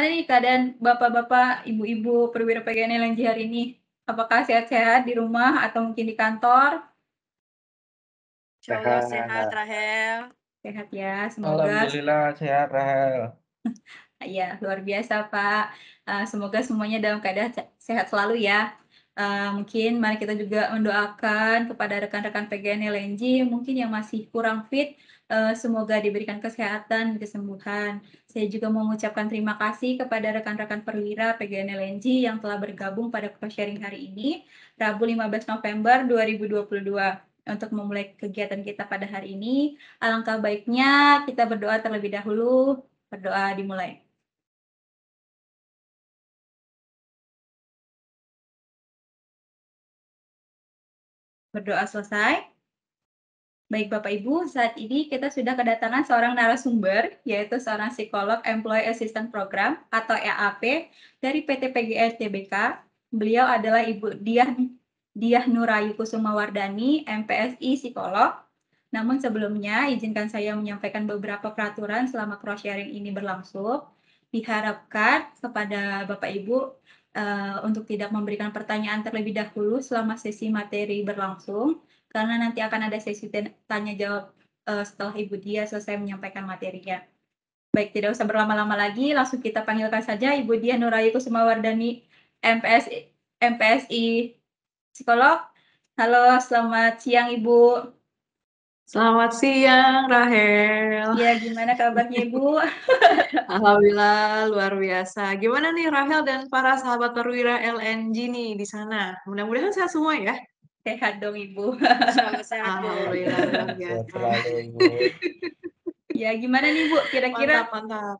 gimana nih keadaan bapak-bapak, ibu-ibu perwira PGN LNG hari ini? Apakah sehat-sehat di rumah atau mungkin di kantor? Insyaallah sehat, Sehat. Rahel. Sehat ya, semoga. Alhamdulillah sehat, Rahel. Ya, luar biasa, Pak. Semoga semuanya dalam keadaan sehat selalu ya. Mungkin mari kita juga mendoakan kepada rekan-rekan PGN LNG mungkin yang masih kurang fit, semoga diberikan kesehatan dan kesembuhan. Saya juga mau mengucapkan terima kasih kepada rekan-rekan perwira PGN LNG yang telah bergabung pada cross-sharing hari ini, Rabu 15 November 2022. Untuk memulai kegiatan kita pada hari ini, alangkah baiknya kita berdoa terlebih dahulu. Berdoa dimulai. Berdoa selesai. Baik Bapak Ibu, saat ini kita sudah kedatangan seorang narasumber, yaitu seorang psikolog Employee Assistance Program atau EAP dari PT PGN Tbk. Beliau adalah Ibu Diah Nurayu Kusuma Wardani, MPSI psikolog. Namun sebelumnya, izinkan saya menyampaikan beberapa peraturan selama cross-sharing ini berlangsung. Diharapkan kepada Bapak Ibu untuk tidak memberikan pertanyaan terlebih dahulu selama sesi materi berlangsung, karena nanti akan ada sesi tanya jawab setelah Ibu Dia selesai menyampaikan materinya. Baik, tidak usah berlama-lama lagi, langsung kita panggilkan saja Ibu Diah Nurayu Kusuma Wardani, MPSI Psikolog. Halo, selamat siang Ibu. Selamat siang, Rahel. Ya, gimana kabarnya Ibu? Alhamdulillah luar biasa. Gimana nih Rahel dan para sahabat perwira LNG nih di sana? Mudah-mudahan sehat semua ya. Sehat dong Ibu. Insyaallah sehat, Bu. Alhamdulillah luar Sehat biasa. selalu, Ibu. Ya, gimana nih Bu? Kira-kira Mantap, mantap.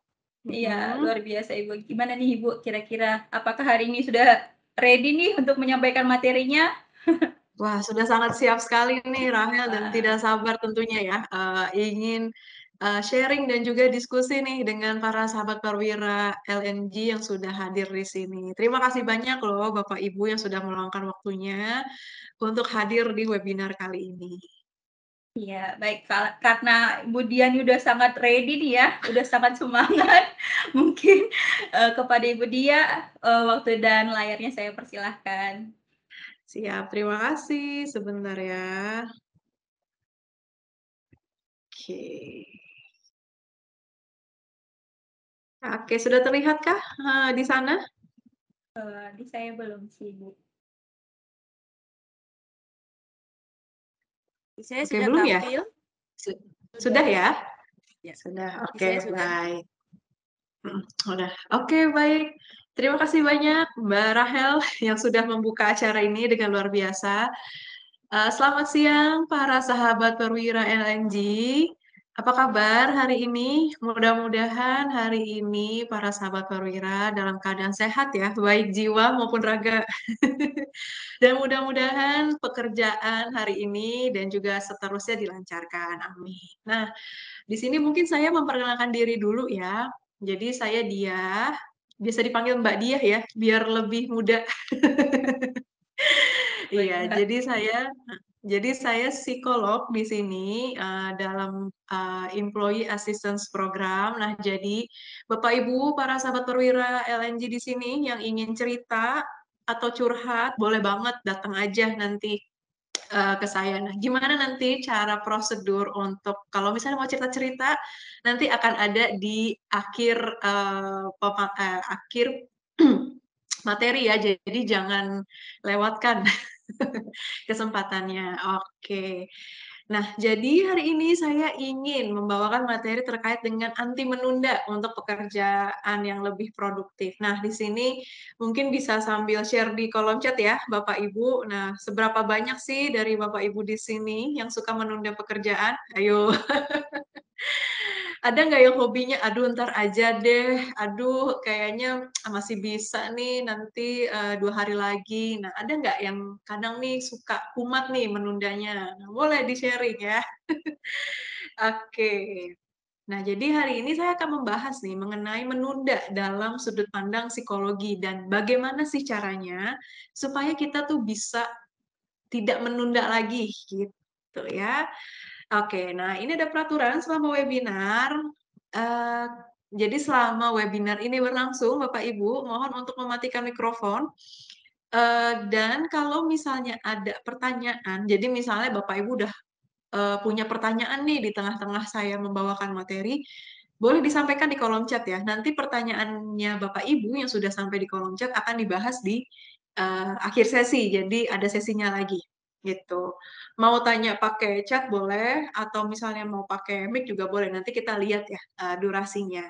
iya, luar biasa Ibu. Gimana nih Ibu? Kira-kira apakah hari ini sudah ready nih untuk menyampaikan materinya? Wah, sudah sangat siap sekali nih Rahel dan Wah, tidak sabar tentunya ya, ingin, sharing dan juga diskusi nih dengan para sahabat perwira LNG yang sudah hadir di sini. Terima kasih banyak loh Bapak Ibu yang sudah meluangkan waktunya untuk hadir di webinar kali ini. iya, baik. Karena Ibu Dian udah sangat ready nih ya, udah sangat semangat. Mungkin kepada Ibu Dia, waktu dan layarnya saya persilahkan. Siap, terima kasih. Sebentar ya. Oke. Oke, sudah terlihatkah, di sana? Di saya belum sih, Bu. Di saya Oke, sudah belum ya? tampil. Sudah ya? Ya. Sudah, Di oke, saya sudah. baik. Udah. Oke, baik. Terima kasih banyak Mbak Rahel yang sudah membuka acara ini dengan luar biasa. Selamat siang para sahabat perwira LNG. Apa kabar hari ini? Mudah-mudahan hari ini para sahabat perwira dalam keadaan sehat ya, baik jiwa maupun raga. Dan mudah-mudahan pekerjaan hari ini dan juga seterusnya dilancarkan. Amin. Nah, di sini mungkin saya memperkenalkan diri dulu ya. Jadi saya Diah, biasa dipanggil Mbak Diah ya, biar lebih muda. Baik, Iya, Mbak. jadi saya psikolog di sini, dalam, Employee Assistance Program. Nah, jadi Bapak Ibu, para sahabat perwira LNG di sini yang ingin cerita atau curhat, boleh banget datang aja nanti, ke saya. Nah, gimana nanti cara prosedur untuk kalau misalnya mau cerita-cerita, nanti akan ada di akhir, akhir materi ya, jadi jangan lewatkan kesempatannya. Oke. Nah, jadi hari ini saya ingin membawakan materi terkait dengan anti menunda untuk pekerjaan yang lebih produktif. Nah, di sini mungkin bisa sambil share di kolom chat ya, Bapak Ibu. Nah, seberapa banyak sih dari Bapak Ibu di sini yang suka menunda pekerjaan? Ayo. Ada nggak yang hobinya, "Aduh ntar aja deh, aduh kayaknya masih bisa nih nanti, 2 hari lagi." Nah, ada nggak yang kadang nih suka kumat nih menundanya? Nah, boleh di-sharing ya. Oke. Nah, jadi hari ini saya akan membahas nih mengenai menunda dalam sudut pandang psikologi dan bagaimana sih caranya supaya kita tuh bisa tidak menunda lagi, gitu ya. Oke, nah ini ada peraturan selama webinar, eee, Jadi selama webinar ini berlangsung, Bapak Ibu, mohon untuk mematikan mikrofon, dan kalau misalnya ada pertanyaan, jadi misalnya Bapak Ibu udah, punya pertanyaan nih di tengah-tengah saya membawakan materi, boleh disampaikan di kolom chat ya. Nanti pertanyaannya Bapak Ibu yang sudah sampai di kolom chat akan dibahas di, akhir sesi, jadi ada sesinya lagi, gitu. Mau tanya pakai chat boleh, atau misalnya mau pakai mic juga boleh, nanti kita lihat ya, durasinya.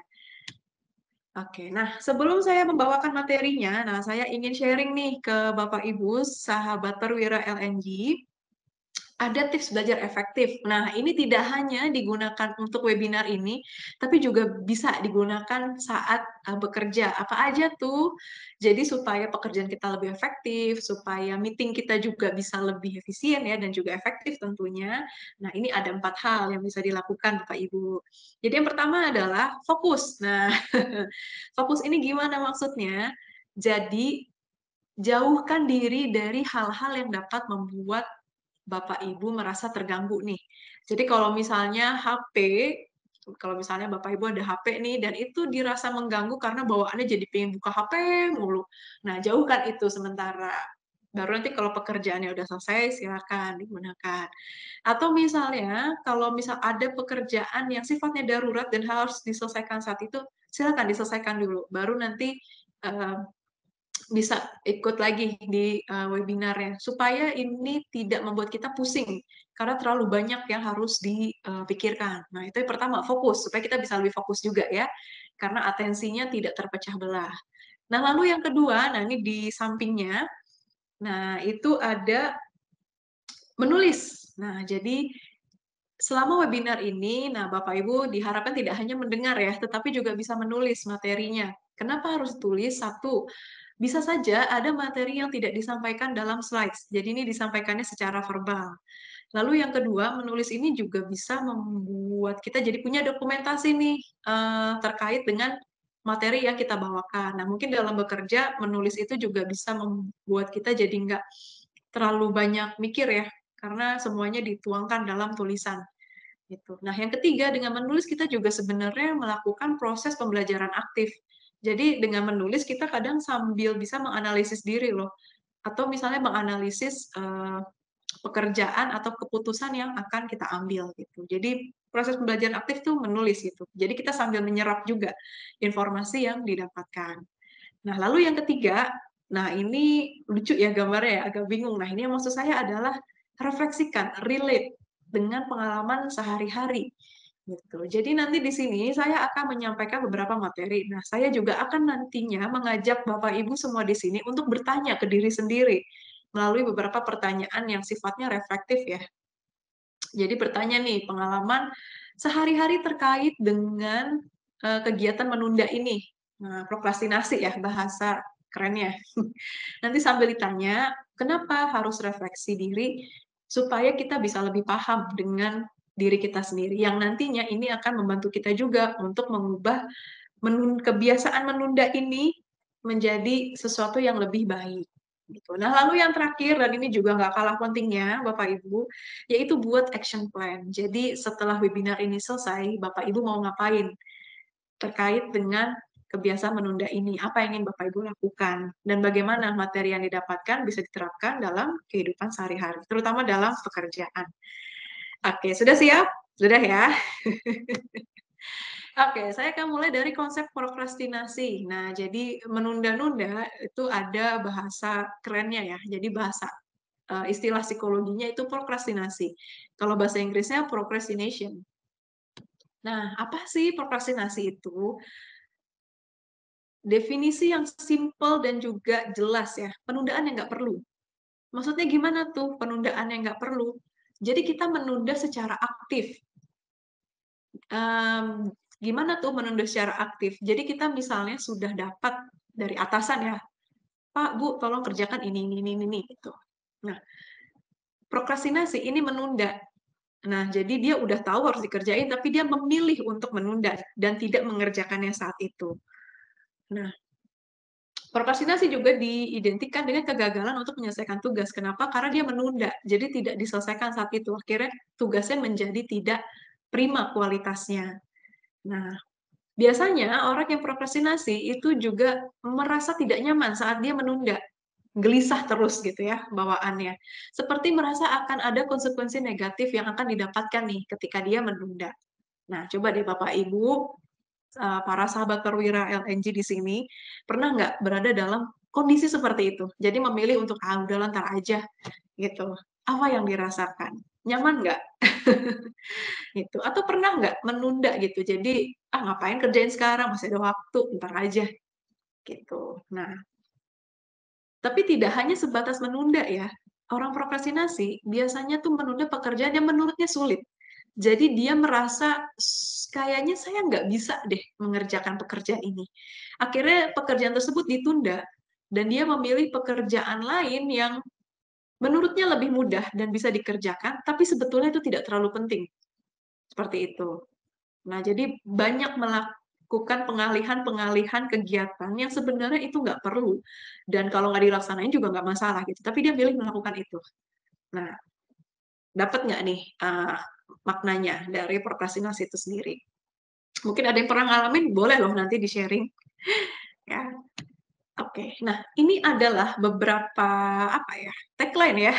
Oke, nah sebelum saya membawakan materinya, nah saya ingin sharing nih ke Bapak Ibu, sahabat perwira LNG, ada tips belajar efektif. Nah, ini tidak hanya digunakan untuk webinar ini, tapi juga bisa digunakan saat, bekerja. Apa aja tuh? Jadi supaya pekerjaan kita lebih efektif, supaya meeting kita juga bisa lebih efisien ya, dan juga efektif tentunya. Nah, ini ada 4 hal yang bisa dilakukan Bapak Ibu. Jadi yang pertama adalah fokus. Nah, fokus ini gimana maksudnya? Jadi, jauhkan diri dari hal-hal yang dapat membuat Bapak Ibu merasa terganggu nih. Jadi kalau misalnya HP, kalau misalnya Bapak Ibu ada HP nih dan itu dirasa mengganggu karena bawaannya jadi pengen buka HP mulu. Nah, jauhkan itu sementara. Baru nanti kalau pekerjaannya udah selesai silakan digunakan. Atau misalnya kalau misal ada pekerjaan yang sifatnya darurat dan harus diselesaikan saat itu, silakan diselesaikan dulu. Baru nanti, eee, bisa ikut lagi di, webinarnya, supaya ini tidak membuat kita pusing, karena terlalu banyak yang harus dipikirkan. Nah, itu yang pertama, fokus, supaya kita bisa lebih fokus juga ya, karena atensinya tidak terpecah belah. Nah, lalu yang kedua, nah ini di sampingnya, nah itu ada menulis. Nah, jadi selama webinar ini, nah Bapak Ibu diharapkan tidak hanya mendengar ya, tetapi juga bisa menulis materinya. Kenapa harus tulis? Satu, bisa saja ada materi yang tidak disampaikan dalam slides, jadi ini disampaikannya secara verbal. Lalu yang kedua, menulis ini juga bisa membuat kita jadi punya dokumentasi nih, terkait dengan materi yang kita bawakan. Nah, mungkin dalam bekerja, menulis itu juga bisa membuat kita jadi nggak terlalu banyak mikir ya, karena semuanya dituangkan dalam tulisan, gitu. Nah, yang ketiga, dengan menulis kita juga sebenarnya melakukan proses pembelajaran aktif. Jadi dengan menulis kita kadang sambil bisa menganalisis diri loh, atau misalnya menganalisis, pekerjaan atau keputusan yang akan kita ambil gitu. Jadi proses pembelajaran aktif tuh menulis gitu. Jadi kita sambil menyerap juga informasi yang didapatkan. Nah, lalu yang ketiga, nah ini lucu ya gambarnya ya, agak bingung. Nah, ini yang maksud saya adalah refleksikan, relate dengan pengalaman sehari-hari gitu. Jadi nanti di sini saya akan menyampaikan beberapa materi. Nah, saya juga akan nantinya mengajak Bapak Ibu semua di sini untuk bertanya ke diri sendiri melalui beberapa pertanyaan yang sifatnya reflektif ya. Jadi bertanya nih, pengalaman sehari-hari terkait dengan, kegiatan menunda ini. Nah, prokrastinasi ya bahasa kerennya. Nanti sambil ditanya, kenapa harus refleksi diri, supaya kita bisa lebih paham dengan diri kita sendiri, yang nantinya ini akan membantu kita juga untuk mengubah kebiasaan menunda ini menjadi sesuatu yang lebih baik, gitu. Nah, lalu yang terakhir dan ini juga nggak kalah pentingnya, Bapak Ibu, yaitu buat action plan. Jadi setelah webinar ini selesai, Bapak Ibu mau ngapain terkait dengan kebiasaan menunda ini? Apa yang ingin Bapak Ibu lakukan? Dan bagaimana materi yang didapatkan bisa diterapkan dalam kehidupan sehari-hari, terutama dalam pekerjaan. Oke, sudah siap? Sudah ya? Oke, saya akan mulai dari konsep prokrastinasi. Nah, jadi menunda-nunda itu ada bahasa kerennya ya. Jadi bahasa istilah psikologinya itu prokrastinasi. Kalau bahasa Inggrisnya procrastination. Nah, apa sih prokrastinasi itu? Definisi yang simpel dan juga jelas ya. Penundaan yang nggak perlu. Maksudnya gimana tuh penundaan yang nggak perlu? Jadi kita menunda secara aktif. Gimana tuh menunda secara aktif? Jadi kita misalnya sudah dapat dari atasan ya, "Pak, Bu, tolong kerjakan ini," gitu. Nah, prokrastinasi ini menunda. Nah, jadi dia udah tahu harus dikerjain, tapi dia memilih untuk menunda dan tidak mengerjakannya saat itu. Nah, prokrastinasi juga diidentikan dengan kegagalan untuk menyelesaikan tugas. Kenapa? Karena dia menunda, jadi tidak diselesaikan saat itu. Akhirnya tugasnya menjadi tidak prima kualitasnya. Nah, Biasanya orang yang prokrastinasi itu juga merasa tidak nyaman saat dia menunda, gelisah terus gitu ya bawaannya. Seperti merasa akan ada konsekuensi negatif yang akan didapatkan nih ketika dia menunda. Nah, coba deh Bapak Ibu, para sahabat perwira LNG di sini, pernah nggak berada dalam kondisi seperti itu? Jadi memilih untuk, "Ah, udahlah entar aja," gitu. Apa yang dirasakan? Nyaman nggak? Gitu. Atau pernah nggak menunda gitu, jadi, "Ah, ngapain kerjain sekarang, masih ada waktu, entar aja," gitu. Nah, tapi tidak hanya sebatas menunda ya. Orang prokrastinasi biasanya tuh menunda pekerjaan yang menurutnya sulit. Jadi dia merasa, kayaknya saya nggak bisa deh mengerjakan pekerjaan ini." Akhirnya pekerjaan tersebut ditunda dan dia memilih pekerjaan lain yang menurutnya lebih mudah dan bisa dikerjakan, tapi sebetulnya itu tidak terlalu penting, seperti itu. Nah, jadi banyak melakukan pengalihan-pengalihan kegiatan yang sebenarnya itu nggak perlu, dan kalau nggak dilaksanain juga nggak masalah gitu, tapi dia milih melakukan itu. Nah, dapat nggak nih, maknanya dari prokrastinasi itu sendiri? Mungkin ada yang pernah ngalamin, boleh loh nanti di-sharing, ya. Oke, nah ini adalah beberapa, apa ya, tagline ya,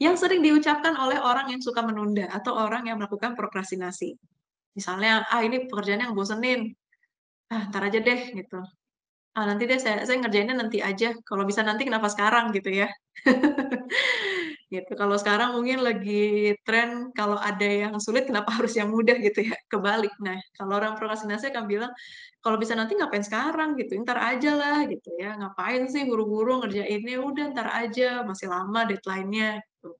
yang sering diucapkan oleh orang yang suka menunda atau orang yang melakukan prokrastinasi. Misalnya, "Ah, ini pekerjaannya ngebosenin, ah, entar aja deh," gitu. "Ah, nanti deh saya ngerjainnya nanti aja, kalau bisa nanti kenapa sekarang?" Gitu ya. Gitu, kalau sekarang mungkin lagi tren kalau ada yang sulit kenapa harus yang mudah gitu ya, kebalik. Nah, kalau orang prokrastinasi akan bilang, "Kalau bisa nanti ngapain sekarang gitu, entar aja lah," gitu ya, "ngapain sih buru-buru ngerjainnya, udah entar aja, masih lama deadline-nya," gitu.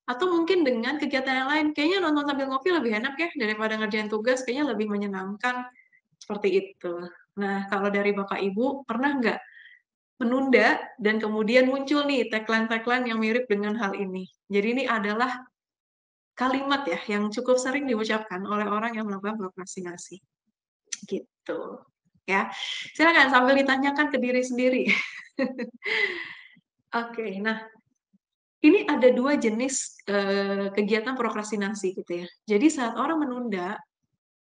Atau mungkin dengan kegiatan yang lain, "Kayaknya nonton sambil ngopi lebih enak ya daripada ngerjain tugas, kayaknya lebih menyenangkan." Seperti itu. Nah, kalau dari Bapak Ibu, pernah nggak menunda dan kemudian muncul nih tagline-tagline yang mirip dengan hal ini? Jadi ini adalah kalimat ya yang cukup sering diucapkan oleh orang yang melakukan prokrastinasi, gitu. Ya, silakan sambil ditanyakan ke diri sendiri. Oke, nah ini ada 2 jenis, kegiatan prokrastinasi gitu ya. Jadi saat orang menunda,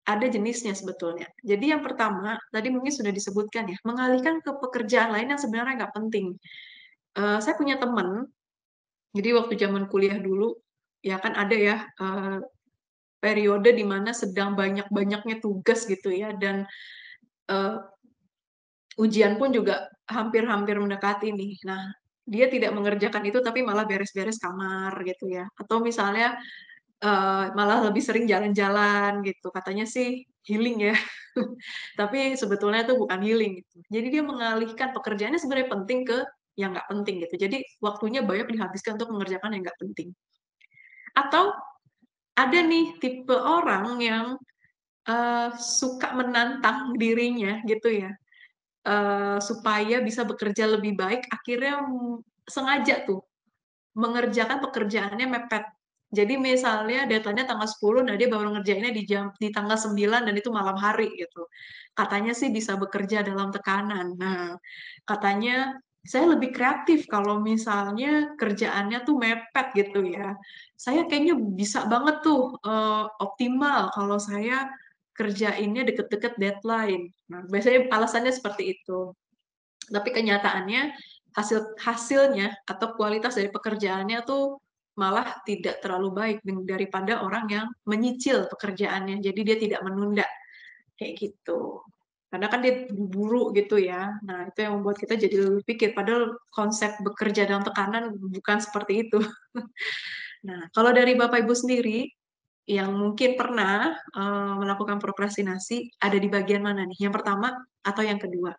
ada jenisnya sebetulnya. Jadi yang pertama, tadi mungkin sudah disebutkan ya, mengalihkan ke pekerjaan lain yang sebenarnya nggak penting. Saya punya temen, jadi waktu zaman kuliah dulu, ya kan ada ya, periode di mana sedang banyak-banyaknya tugas gitu ya, dan, eee, ujian pun juga hampir-hampir mendekati nih. Nah, dia tidak mengerjakan itu, tapi malah beres-beres kamar gitu ya. Atau misalnya, malah lebih sering jalan-jalan gitu, katanya sih healing ya, tapi sebetulnya itu bukan healing gitu. Jadi dia mengalihkan pekerjaannya sebenarnya penting ke yang nggak penting gitu. Jadi waktunya banyak dihabiskan untuk mengerjakan yang nggak penting. Atau ada nih tipe orang yang, suka menantang dirinya gitu ya, supaya bisa bekerja lebih baik, akhirnya sengaja tuh mengerjakan pekerjaannya mepet. Jadi misalnya deadline-nya tanggal 10, nah dia baru ngerjainnya di tanggal 9 dan itu malam hari gitu. Katanya sih bisa bekerja dalam tekanan. Nah, katanya, "Saya lebih kreatif kalau misalnya kerjaannya tuh mepet," gitu ya. "Saya kayaknya bisa banget tuh, optimal kalau saya kerjainnya deket-deket deadline." Nah, biasanya alasannya seperti itu. Tapi kenyataannya hasilnya atau kualitas dari pekerjaannya tuh malah tidak terlalu baik daripada orang yang menyicil pekerjaannya. Jadi dia tidak menunda, kayak gitu. Karena kan dia buru gitu ya. Nah, itu yang membuat kita jadi berpikir, padahal konsep bekerja dalam tekanan bukan seperti itu. Nah, kalau dari Bapak Ibu sendiri, yang mungkin pernah, melakukan prokrastinasi, ada di bagian mana nih? Yang pertama atau yang kedua?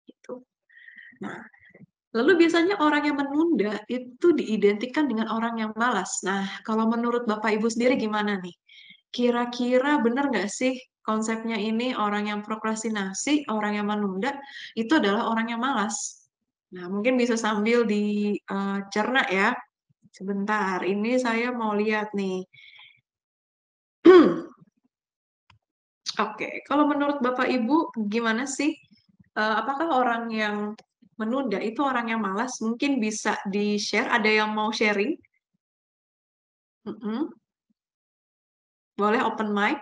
Gitu. Nah, lalu biasanya orang yang menunda itu diidentikan dengan orang yang malas. Nah, kalau menurut Bapak Ibu sendiri gimana nih? Kira-kira benar nggak sih konsepnya ini orang yang prokrastinasi, orang yang menunda, itu adalah orang yang malas? Nah, mungkin bisa sambil cerna ya. Sebentar, ini saya mau lihat nih. Oke, kalau menurut Bapak Ibu gimana sih? Apakah orang yang menunda itu orang yang malas? Mungkin bisa di-share, ada yang mau sharing? Mhm, boleh open mic.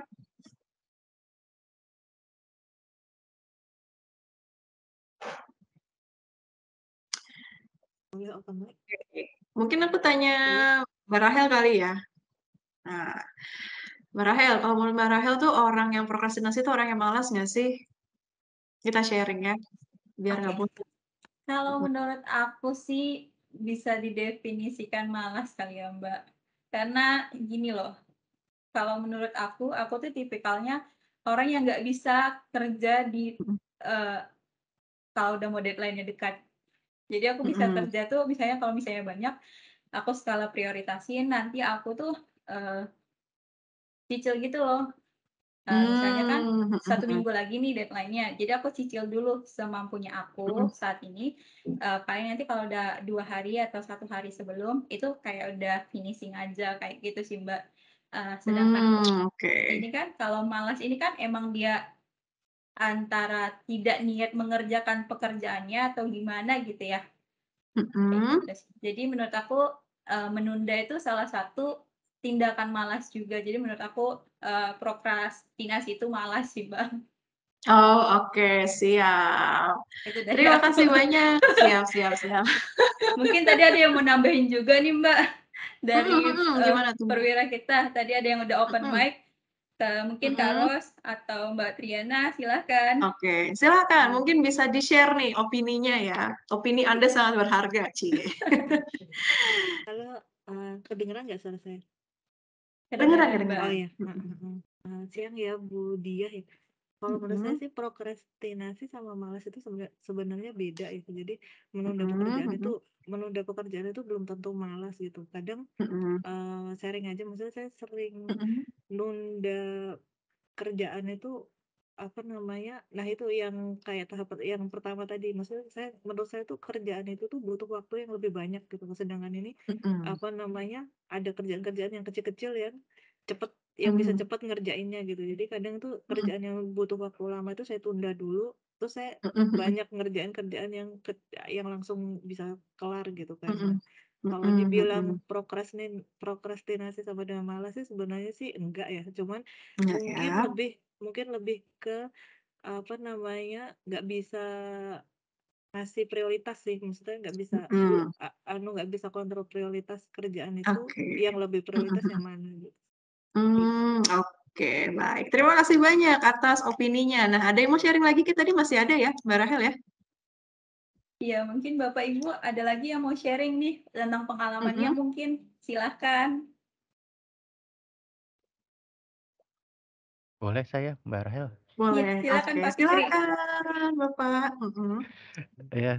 Boleh open mic? Oke. Mungkin aku tanya Iya. Mbak Rahel kali ya? Nah, Mbak Rahel, kalau menurut Mbak Rahel tuh orang yang prokrastinasi tuh orang yang malas nggak sih? Kita sharing ya, biar nggak Oke. bosan. Kalau Mhm, menurut aku sih bisa didefinisikan malas kali ya, Mbak. Karena gini loh, kalau menurut aku tuh tipikalnya orang yang nggak bisa kerja di mhm, eee, kalau udah mau deadline-nya dekat. Jadi aku bisa mhm, kerja tuh misalnya kalau misalnya banyak, aku skala prioritasin, nanti aku tuh, eee, cicil gitu loh. Misalnya kan mmm, mhm 1 mhm, minggu lagi nih deadline-nya, jadi aku cicil dulu semampunya aku mhm, saat ini, paling nanti kalau udah 2 hari atau 1 hari sebelum, itu kayak udah finishing aja, kayak gitu sih, Mbak. Sedangkan oke. ini kan kalau malas ini kan emang dia antara tidak niat mengerjakan pekerjaannya atau gimana gitu ya, kayak Mhm, gitu sih. Jadi menurut aku, menunda itu salah satu tindakan malas juga. Jadi menurut aku, prokrastinasi itu malas sih, Mbak. oh oke, siap. Itu dari Terima aku. kasih banyak. Siap siap siap. Mungkin tadi ada yang mau nambahin juga nih, Mbak, Mhm dari, mhm, gimana tuh, Mbak? perwira kita. Tadi ada yang udah open Mhm, mic, mungkin Kak mhm. Ros atau Mbak Triana, silahkan. Oke, silakan Iya. mungkin bisa di-share nih opininya ya. Opini Anda sangat berharga, cie. Halo, kedengeran nggak suara saya? Kedengeran Kedengaran, Mbak. Oh kedengeran. iya, heeh Mhm, heeh. Siang ya Bu Diah ya. Kalau menurut saya mhm, sih prokrastinasi sama malas itu sebenarnya beda itu. Jadi menunda mhm, pekerjaan itu mhm, menunda pekerjaan itu belum tentu malas gitu. Kadang, mhm, sharing aja maksudnya saya sering mhm, nunda kerjaan itu, apa namanya, nah itu yang kayak tahap yang pertama tadi, maksudnya menurut saya tuh kerjaan itu tuh butuh waktu yang lebih banyak gitu, sedangkan ini, mhm, apa namanya, ada kerjaan-kerjaan yang kecil-kecil yang cepet yang bisa mhm, cepat ngerjainnya gitu. Jadi kadang tuh mhm, kerjaan yang butuh waktu lama itu saya tunda dulu, terus saya mhm, mhm, banyak ngerjain kerjaan yang langsung bisa kelar gitu kan. Nah, mhm, kalau mhm, dibilang mhm. prokrastinasi sama dengan malas sih sebenarnya sih enggak ya, cuman Enggak mungkin ya? lebih ke, apa namanya, nggak bisa ngasih prioritas sih, maksudnya nggak bisa Mhm, nggak bisa kontrol prioritas kerjaan itu, oke. yang lebih Mhm prioritas yang mhm. mana gitu. Oke, baik. Terima kasih banyak atas opininya. Nah, ada yang mau sharing lagi? Kita tadi masih ada ya, Mbak Rahel ya? Iya, mungkin Bapak Ibu ada lagi yang mau sharing nih tentang pengalamannya Mhm, mungkin, silahkan. Boleh saya, Mbak Rahel? Iya, boleh. silakan Oke, Pak Fikri. silakan Bapak. Mhm. Iya,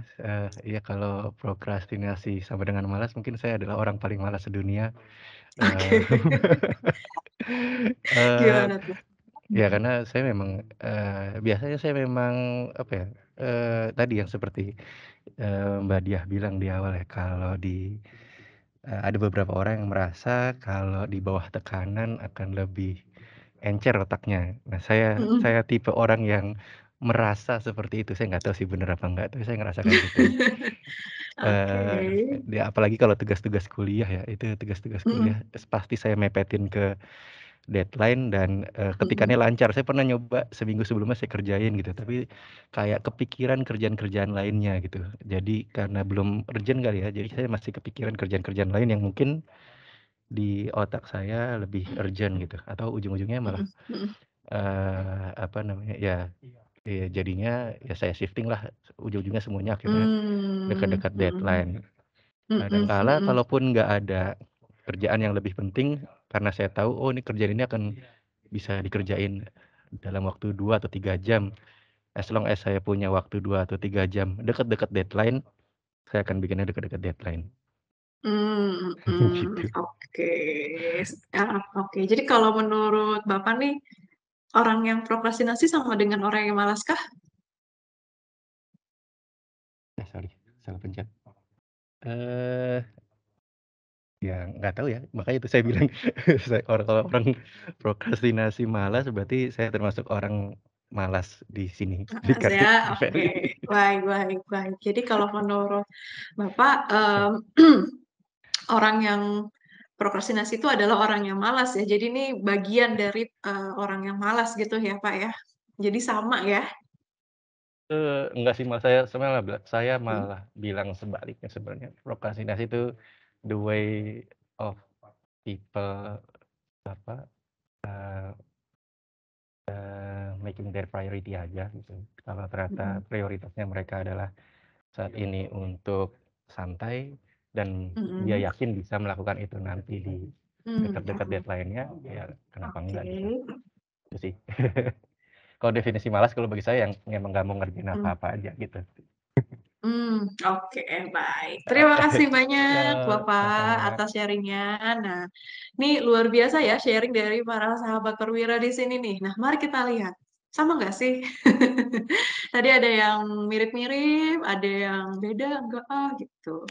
iya kalau prokrastinasi sama dengan malas mungkin saya adalah orang paling malas sedunia, eee, Oke. eee, Gimana tuh? ya Mhm. karena saya memang, biasanya saya memang apa ya, tadi yang seperti, Mbak Diah bilang di awal ya, kalau ada beberapa orang yang merasa kalau di bawah tekanan akan lebih encer otaknya. Nah, saya Mhm. saya tipe orang yang merasa seperti itu, saya nggak tahu sih bener apa enggak, tapi saya ngerasa kayak gitu. Oke. Apalagi kalau tugas-tugas kuliah ya, itu tugas-tugas Mhm, kuliah pasti saya mepetin ke deadline dan, mhm, ketikannya lancar. Saya pernah nyoba seminggu sebelumnya saya kerjain gitu, tapi kayak kepikiran kerjaan-kerjaan lainnya gitu. Jadi karena belum urgent kali ya, jadi saya masih kepikiran kerjaan-kerjaan lain yang mungkin di otak saya lebih urgent gitu, atau ujung-ujungnya malah, mhm, mhm. apa namanya, jadinya ya saya shifting lah, ujung-ujungnya semuanya akhirnya Mmm, dekat-dekat mhm, deadline. mhm, Kadangkala mhm. kalaupun nggak ada kerjaan yang lebih penting, karena saya tahu, oh ini kerjaan ini akan bisa dikerjain dalam waktu 2 atau 3 jam, as long as saya punya waktu 2 atau 3 jam dekat-dekat deadline, saya akan bikinnya dekat-dekat deadline, gitu. Oke. Oke. Jadi kalau menurut Bapak nih, orang yang prokrastinasi sama dengan orang yang malas kah? Sorry, salah pencet. Eee, ya nggak tahu ya, makanya itu saya bilang, kalau orang prokrastinasi malas, berarti saya termasuk orang malas di sini, Heeh, dikasih oke. di-value. Baik baik baik. Jadi kalau menurut Bapak, orang yang prokrastinasi itu adalah orang yang malas ya. Jadi ini bagian dari, orang yang malas gitu ya, Pak, ya? Jadi sama ya? Enggak sih, saya Hmm. malah bilang sebaliknya sebenarnya. Prokrastinasi itu the way of people, apa, making their priority aja gitu. Kalau ternyata Mm-mm. prioritasnya mereka adalah saat ini untuk santai dan dia Mm-mm. yakin bisa melakukan itu nanti di dekat-dekat Mm-mm. deadline-nya, ya kenapa Oke. enggak gitu. Itu sih. Kalau definisi malas kalau bagi saya yang emang nggak mau ngerjain Hmm. apa-apa aja gitu. Oke, baik. Terima kasih banyak Ya, Bapak sama-sama. atas sharing-nya. Nah, ini luar biasa ya sharing dari para sahabat perwira di sini nih. Nah, mari kita lihat. Sama nggak sih? Tadi ada yang mirip-mirip, ada yang beda, enggak gitu.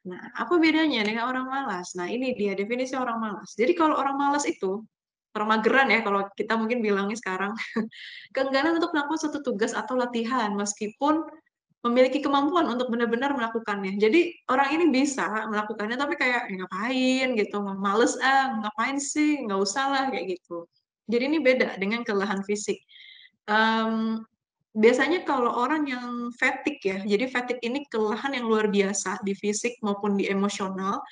Nah, apa bedanya dengan orang malas? Nah, ini dia definisi orang malas. Jadi kalau orang malas itu, orang mageran ya, kalau kita mungkin bilangnya sekarang, keengganan untuk melakukan suatu tugas atau latihan, meskipun memiliki kemampuan untuk benar-benar melakukannya. Jadi orang ini bisa melakukannya, tapi kayak ngapain gitu, males ngapain sih, nggak usah lah kayak gitu. Jadi ini beda dengan kelelahan fisik. Em, Biasanya kalau orang yang fatigue ya, jadi fatigue ini kelelahan yang luar biasa di fisik maupun di emosional.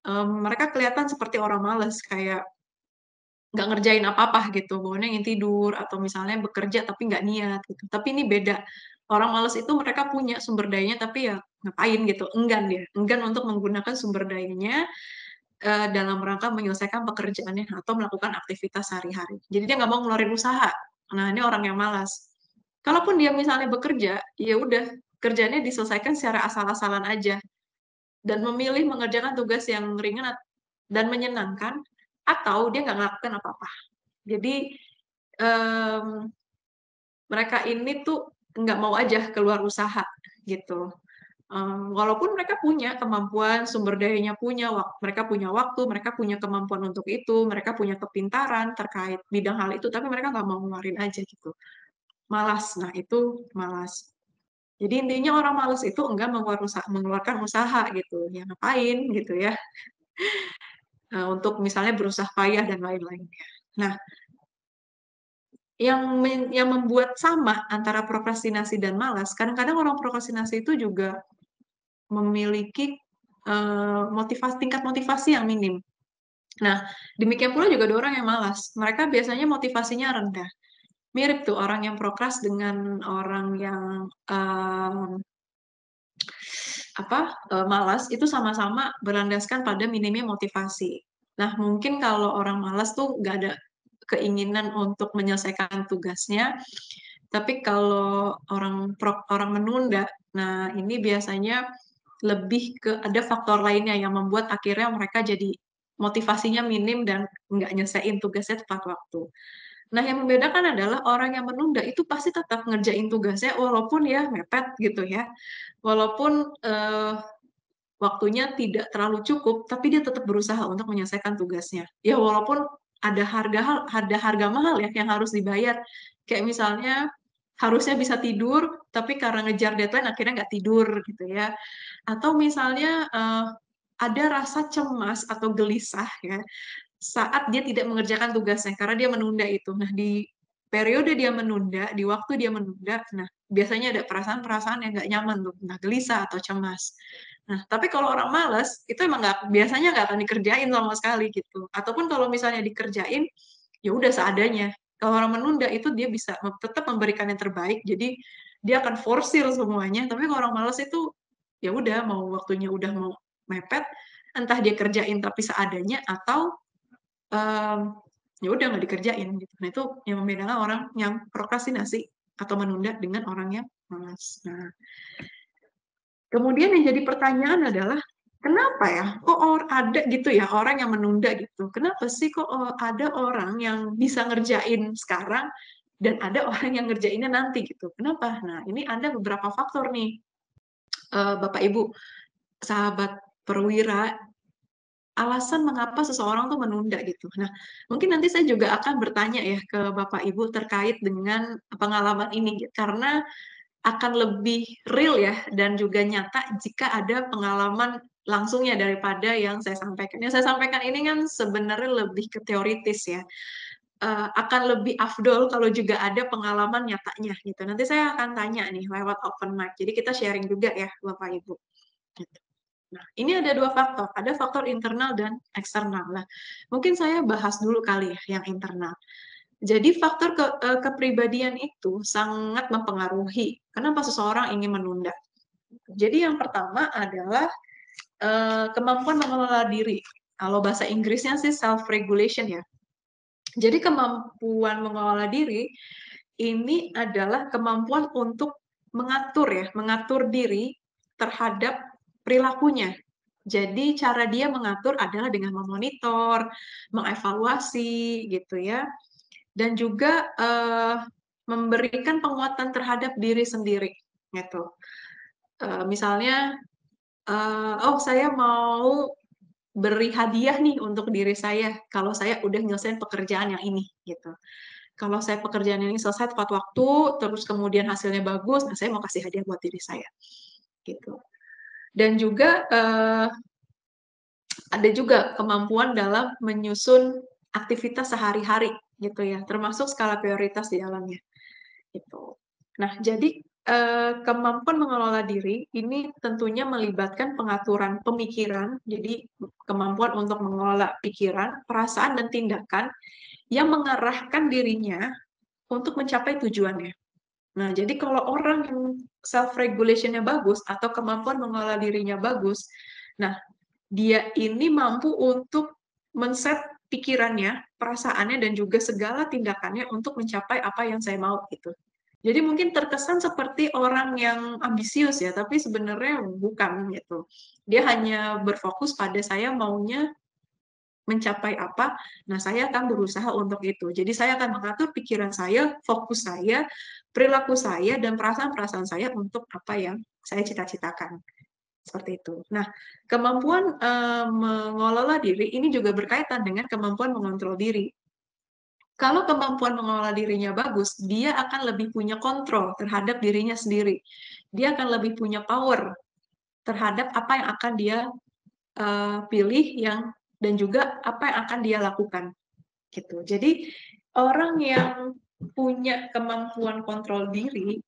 Mereka kelihatan seperti orang males, kayak nggak ngerjain apa-apa gitu, bawahnya ingin tidur atau misalnya bekerja tapi nggak niat gitu. Tapi ini beda. Orang males itu mereka punya sumber dayanya tapi ya ngapain gitu, enggan dia, enggan untuk menggunakan sumber dayanya dalam rangka menyelesaikan pekerjaannya atau melakukan aktivitas sehari-hari. Jadi dia nggak mau ngeluarin usaha. Nah, ini orang yang malas. Kalaupun dia misalnya bekerja, ya udah kerjanya diselesaikan secara asal-asalan aja dan memilih mengerjakan tugas yang ringan dan menyenangkan atau dia nggak ngelakuin apa-apa. Jadi um, mereka ini tuh nggak mau aja keluar usaha gitu. Walaupun mereka punya kemampuan, sumber dayanya punya, mereka punya waktu, mereka punya kemampuan untuk itu, mereka punya kepintaran terkait bidang hal itu, tapi mereka nggak mau ngeluarin aja gitu. Malas, nah itu malas. Jadi intinya orang malas itu enggak mengeluarkan usaha gitu, ya ngapain gitu ya, untuk misalnya berusaha payah dan lain-lainnya. Nah, yang membuat sama antara prokrastinasi dan malas, kadang-kadang orang prokrastinasi itu juga memiliki tingkat motivasi yang minim. Nah, demikian pula juga ada orang yang malas. Mereka biasanya motivasinya rendah. Mirip tuh orang yang prokras dengan orang yang malas itu sama-sama berlandaskan pada minimnya motivasi. Nah, mungkin kalau orang malas tuh nggak ada keinginan untuk menyelesaikan tugasnya, tapi kalau orang menunda, nah ini biasanya lebih ke ada faktor lainnya yang membuat akhirnya mereka jadi motivasinya minim dan nggak nyelesain tugasnya tepat waktu. Nah, yang membedakan adalah orang yang menunda itu pasti tetap ngerjain tugasnya walaupun ya mepet gitu ya. Walaupun waktunya tidak terlalu cukup, tapi dia tetap berusaha untuk menyelesaikan tugasnya. Ya walaupun ada harga mahal ya yang harus dibayar. Kayak misalnya harusnya bisa tidur, tapi karena ngejar deadline akhirnya nggak tidur gitu ya. Atau misalnya ada rasa cemas atau gelisah ya saat dia tidak mengerjakan tugasnya karena dia menunda itu. Nah, di periode dia menunda, di waktu dia menunda, nah biasanya ada perasaan-perasaan yang nggak nyaman tuh, nah gelisah atau cemas. Nah, tapi kalau orang malas, itu emang biasanya nggak akan dikerjain sama sekali gitu. Ataupun kalau misalnya dikerjain, ya udah seadanya. Kalau orang menunda itu dia bisa tetap memberikan yang terbaik, jadi dia akan forsir semuanya. Tapi kalau orang malas itu ya udah mau waktunya udah mau mepet, entah dia kerjain tapi seadanya atau ya udah nggak dikerjain gitu. Nah itu yang membedakan orang yang prokrastinasi atau menunda dengan orang yang malas. Nah, kemudian yang jadi pertanyaan adalah kenapa ya kok ada gitu ya orang yang menunda gitu? Kenapa sih kok ada orang yang bisa ngerjain sekarang dan ada orang yang ngerjainnya nanti gitu? Kenapa? Nah ini ada beberapa faktor nih, Bapak Ibu, sahabat perwira, alasan mengapa seseorang tuh menunda gitu. Nah, mungkin nanti saya juga akan bertanya ya ke Bapak Ibu terkait dengan pengalaman ini, karena akan lebih real ya dan juga nyata jika ada pengalaman langsungnya daripada yang saya sampaikan. Yang saya sampaikan ini kan sebenarnya lebih ke teoritis ya. akan lebih afdol kalau juga ada pengalaman nyatanya gitu. Nanti saya akan tanya nih lewat open mic. Jadi kita sharing juga ya Bapak Ibu. Gitu. Nah, ini ada 2 faktor. Ada faktor internal dan eksternal. Nah, mungkin saya bahas dulu kali ya yang internal. Jadi faktor kepribadian itu sangat mempengaruhi kenapa seseorang ingin menunda. Jadi yang pertama adalah kemampuan mengelola diri. Kalau bahasa Inggrisnya sih self-regulation ya. Jadi kemampuan mengelola diri ini adalah kemampuan untuk mengatur diri terhadap perilakunya. Jadi cara dia mengatur adalah dengan memonitor, mengevaluasi gitu ya, dan juga memberikan penguatan terhadap diri sendiri gitu. Misalnya, oh saya mau beri hadiah nih untuk diri saya kalau saya udah nyelesain pekerjaan yang ini gitu. Kalau saya pekerjaan ini selesai tepat waktu, terus kemudian hasilnya bagus, nah saya mau kasih hadiah buat diri saya gitu. Dan juga ada juga kemampuan dalam menyusun aktivitas sehari-hari gitu ya, termasuk skala prioritas di dalamnya gitu. Nah, jadi kemampuan mengelola diri ini tentunya melibatkan pengaturan pemikiran, jadi kemampuan untuk mengelola pikiran, perasaan, dan tindakan yang mengarahkan dirinya untuk mencapai tujuannya. Nah, jadi kalau orang yang self-regulation-nya bagus atau kemampuan mengelola dirinya bagus, nah, dia ini mampu untuk men-set pikirannya, perasaannya, dan juga segala tindakannya untuk mencapai apa yang saya mau gitu. Jadi mungkin terkesan seperti orang yang ambisius ya, tapi sebenarnya bukan gitu. Dia hanya berfokus pada saya maunya mencapai apa, nah saya akan berusaha untuk itu. Jadi saya akan mengatur pikiran saya, fokus saya, perilaku saya, dan perasaan-perasaan saya untuk apa yang saya cita-citakan. Seperti itu. Nah, kemampuan mengelola diri ini juga berkaitan dengan kemampuan mengontrol diri. Kalau kemampuan mengelola dirinya bagus, dia akan lebih punya kontrol terhadap dirinya sendiri. Dia akan lebih punya power terhadap apa yang akan dia pilih dan juga apa yang akan dia lakukan. Gitu. Jadi orang yang punya kemampuan kontrol diri,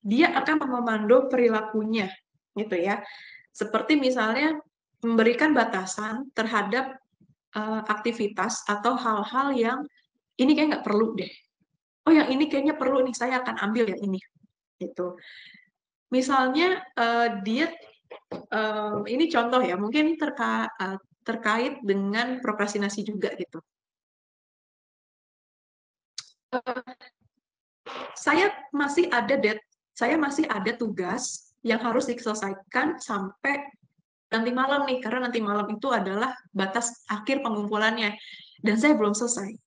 dia akan memando perilakunya, gitu ya. Seperti misalnya memberikan batasan terhadap aktivitas atau hal-hal yang ini kayak nggak perlu deh. Oh, yang ini kayaknya perlu nih, saya akan ambil yang ini. Gitu. Misalnya dia ini contoh ya, mungkin terkait dengan prokrastinasi juga gitu. Saya masih ada tugas yang harus diselesaikan sampai nanti malam nih, karena nanti malam itu adalah batas akhir pengumpulannya, dan saya belum selesai.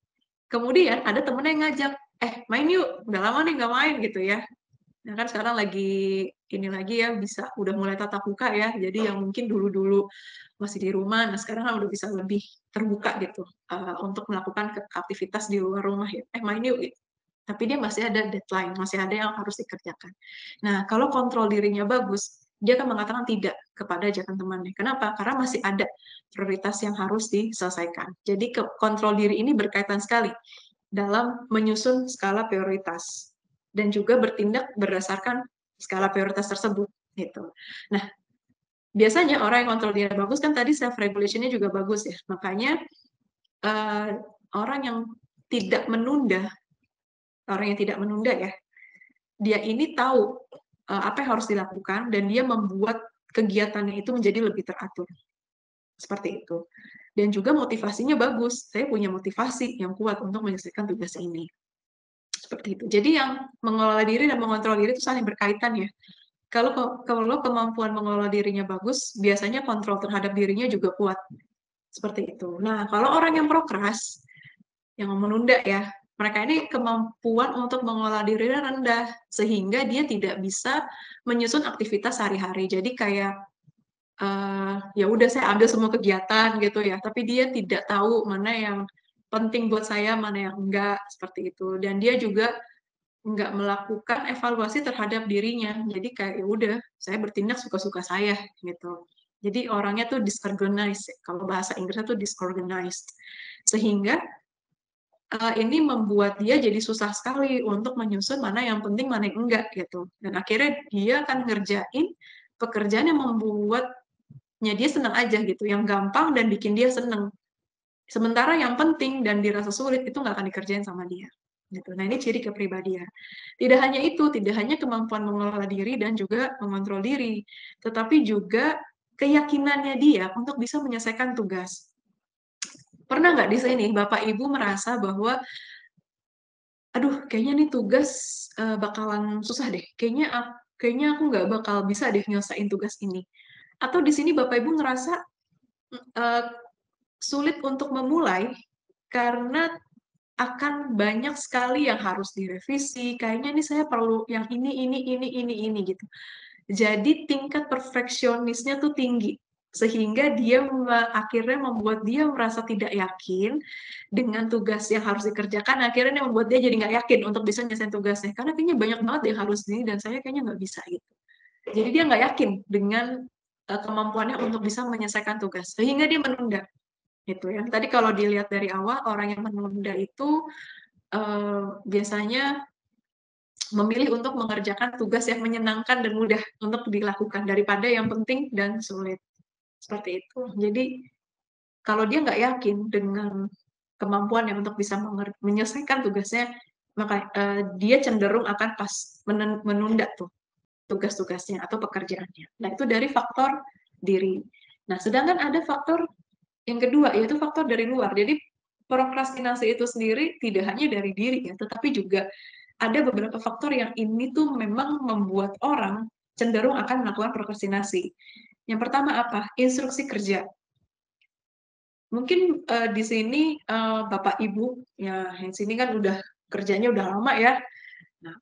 Kemudian ada temennya yang ngajak, main yuk, udah lama nih nggak main gitu ya. Nah kan sekarang lagi ini lagi ya, udah mulai tatap muka ya, jadi yang mungkin dulu-dulu masih di rumah, nah sekarang kan udah bisa lebih terbuka gitu untuk melakukan aktivitas di luar rumah ya. Main yuk gitu. Tapi dia masih ada deadline, masih ada yang harus dikerjakan. Nah, kalau kontrol dirinya bagus, dia akan mengatakan tidak kepada ajakan temannya. Kenapa? Karena masih ada prioritas yang harus diselesaikan. Jadi kontrol diri ini berkaitan sekali dalam menyusun skala prioritas dan juga bertindak berdasarkan skala prioritas tersebut gitu. Nah, biasanya orang yang kontrol diri bagus kan tadi self regulation-nya juga bagus ya. Makanya orang yang tidak menunda ya, dia ini tahu apa yang harus dilakukan dan dia membuat kegiatannya itu menjadi lebih teratur. Seperti itu. Dan juga motivasinya bagus. Saya punya motivasi yang kuat untuk menyelesaikan tugas ini. Seperti itu. Jadi yang mengelola diri dan mengontrol diri itu saling berkaitan ya. Kalau kemampuan mengelola dirinya bagus, biasanya kontrol terhadap dirinya juga kuat. Seperti itu. Nah, kalau orang yang prokras, yang menunda ya, mereka ini kemampuan untuk mengolah dirinya rendah, sehingga dia tidak bisa menyusun aktivitas sehari-hari. Jadi kayak, ya udah saya ambil semua kegiatan gitu ya, tapi dia tidak tahu mana yang penting buat saya, mana yang enggak, seperti itu. Dan dia juga nggak melakukan evaluasi terhadap dirinya. Jadi kayak, ya udah, saya bertindak suka-suka saya, gitu. Jadi orangnya tuh disorganized, kalau bahasa Inggrisnya tuh disorganized. Sehingga ini membuat dia jadi susah sekali untuk menyusun mana yang penting, mana yang enggak gitu. Dan akhirnya dia akan ngerjain pekerjaan yang membuatnya dia senang aja gitu, yang gampang dan bikin dia seneng. Sementara yang penting dan dirasa sulit itu nggak akan dikerjain sama dia. Gitu. Nah ini ciri kepribadian. Tidak hanya itu, tidak hanya kemampuan mengelola diri dan juga mengontrol diri, tetapi juga keyakinannya dia untuk bisa menyelesaikan tugas. Pernah nggak di sini Bapak Ibu merasa bahwa aduh kayaknya nih tugas bakalan susah deh, kayaknya aku nggak bakal bisa deh nyelesain tugas ini. Atau di sini Bapak Ibu ngerasa sulit untuk memulai karena akan banyak sekali yang harus direvisi, kayaknya nih saya perlu yang ini gitu. Jadi tingkat perfeksionisnya tuh tinggi, sehingga dia akhirnya membuat dia merasa tidak yakin dengan tugas yang harus dikerjakan, akhirnya membuat dia jadi nggak yakin untuk bisa nyelesain tugasnya, karena kayaknya banyak banget yang harus ini dan saya kayaknya nggak bisa gitu. Jadi dia nggak yakin dengan kemampuannya untuk bisa menyelesaikan tugas, sehingga dia menunda. Gitu ya. Tadi kalau dilihat dari awal, orang yang menunda itu biasanya memilih untuk mengerjakan tugas yang menyenangkan dan mudah untuk dilakukan daripada yang penting dan sulit. Seperti itu. Jadi kalau dia nggak yakin dengan kemampuannya untuk bisa menyelesaikan tugasnya, maka dia cenderung akan menunda tuh tugas-tugasnya atau pekerjaannya. Nah itu dari faktor diri. Nah sedangkan ada faktor yang kedua, yaitu faktor dari luar. Jadi, prokrastinasi itu sendiri tidak hanya dari diri ya, tetapi juga ada beberapa faktor yang ini tuh memang membuat orang cenderung akan melakukan prokrastinasi. Yang pertama apa? Instruksi kerja. Mungkin di sini Bapak Ibu, ya yang sini kan udah kerjanya udah lama ya. Nah,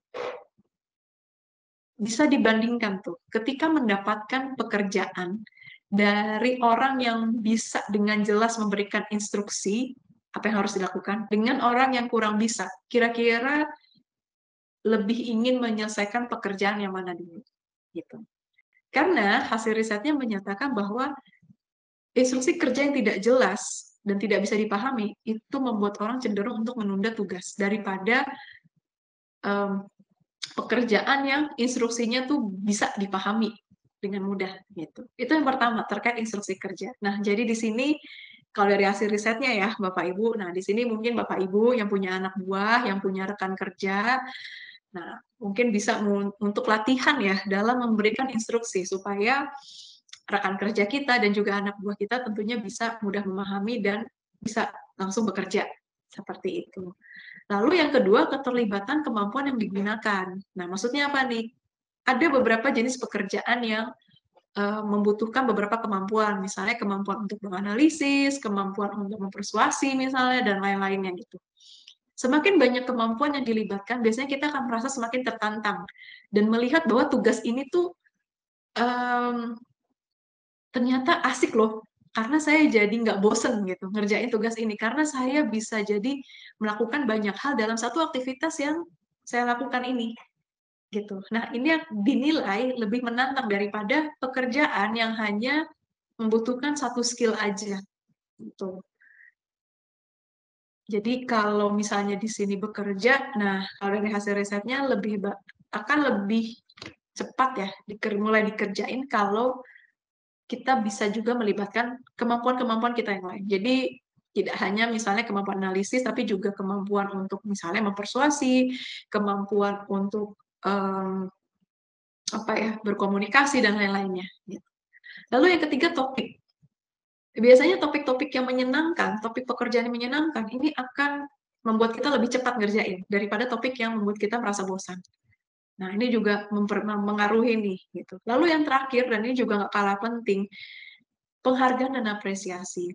bisa dibandingkan tuh, ketika mendapatkan pekerjaan dari orang yang bisa dengan jelas memberikan instruksi apa yang harus dilakukan dengan orang yang kurang bisa. Kira-kira lebih ingin menyelesaikan pekerjaan yang mana dulu gitu. Karena hasil risetnya menyatakan bahwa instruksi kerja yang tidak jelas dan tidak bisa dipahami itu membuat orang cenderung untuk menunda tugas daripada pekerjaan yang instruksinya tuh bisa dipahami dengan mudah gitu. Itu yang pertama terkait instruksi kerja. Nah, jadi di sini kalau dari hasil risetnya ya Bapak Ibu, nah di sini mungkin Bapak Ibu yang punya anak buah, yang punya rekan kerja, nah mungkin bisa untuk latihan ya dalam memberikan instruksi supaya rekan kerja kita dan juga anak buah kita tentunya bisa mudah memahami dan bisa langsung bekerja seperti itu. Lalu yang kedua, keterlibatan kemampuan yang digunakan. Nah, maksudnya apa nih? Ada beberapa jenis pekerjaan yang membutuhkan beberapa kemampuan, misalnya kemampuan untuk menganalisis, kemampuan untuk mempersuasi misalnya, dan lain-lainnya gitu. Semakin banyak kemampuan yang dilibatkan, biasanya kita akan merasa semakin tertantang dan melihat bahwa tugas ini tuh ternyata asik loh, karena saya jadi nggak bosen gitu ngerjain tugas ini, karena saya bisa jadi melakukan banyak hal dalam satu aktivitas yang saya lakukan ini. Gitu. Nah, ini yang dinilai lebih menantang daripada pekerjaan yang hanya membutuhkan satu skill aja. Gitu. Jadi kalau misalnya di sini bekerja, nah kalau dari hasil risetnya akan lebih cepat ya mulai dikerjain kalau kita bisa juga melibatkan kemampuan-kemampuan kita yang lain. Jadi tidak hanya misalnya kemampuan analisis, tapi juga kemampuan untuk misalnya mempersuasi, kemampuan untuk berkomunikasi dan lain-lainnya. Lalu yang ketiga topik. Biasanya topik-topik yang menyenangkan, topik pekerjaan yang menyenangkan, ini akan membuat kita lebih cepat ngerjain daripada topik yang membuat kita merasa bosan. Nah, ini juga mengaruhi nih. Gitu. Lalu yang terakhir, dan ini juga nggak kalah penting, penghargaan dan apresiasi.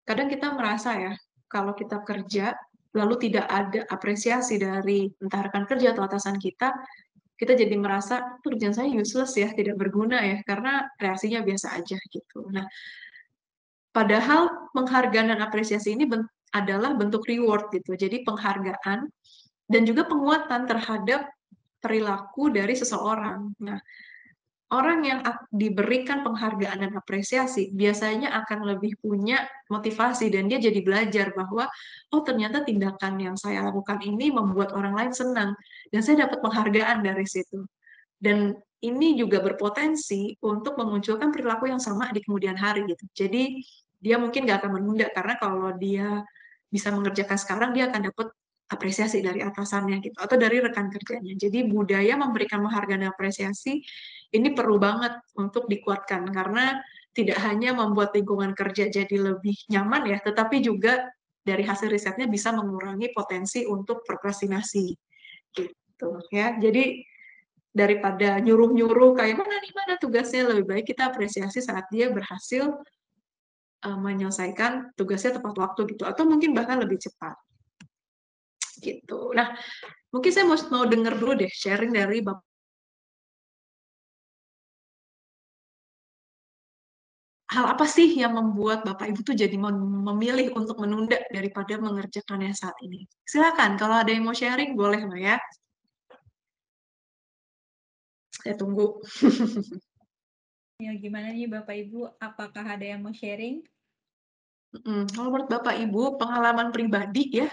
Kadang kita merasa ya, kalau kita kerja, lalu tidak ada apresiasi dari entah rekan kerja atau atasan kita jadi merasa pekerjaan saya useless ya, tidak berguna ya, karena reaksinya biasa aja gitu. Nah, padahal penghargaan dan apresiasi ini adalah bentuk reward gitu, jadi penghargaan dan juga penguatan terhadap perilaku dari seseorang. Nah, orang yang diberikan penghargaan dan apresiasi biasanya akan lebih punya motivasi dan dia jadi belajar bahwa oh ternyata tindakan yang saya lakukan ini membuat orang lain senang dan saya dapat penghargaan dari situ. Dan ini juga berpotensi untuk memunculkan perilaku yang sama di kemudian hari gitu. Jadi dia mungkin nggak akan menunda karena kalau dia bisa mengerjakan sekarang dia akan dapat apresiasi dari atasannya gitu atau dari rekan kerjanya. Jadi budaya memberikan penghargaan dan apresiasi ini perlu banget untuk dikuatkan karena tidak hanya membuat lingkungan kerja jadi lebih nyaman ya, tetapi juga dari hasil risetnya bisa mengurangi potensi untuk prokrastinasi gitu ya. Jadi daripada nyuruh-nyuruh kayak mana nih mana tugasnya, lebih baik kita apresiasi saat dia berhasil menyelesaikan tugasnya tepat waktu gitu atau mungkin bahkan lebih cepat gitu. Nah, mungkin saya mau dengar dulu deh sharing dari Bapak. Hal apa sih yang membuat Bapak Ibu tuh jadi memilih untuk menunda daripada mengerjakannya saat ini? Silakan, kalau ada yang mau sharing boleh Mbak ya. Saya tunggu. Ya, gimana nih Bapak Ibu? Apakah ada yang mau sharing? Kalau menurut Bapak Ibu, pengalaman pribadi ya,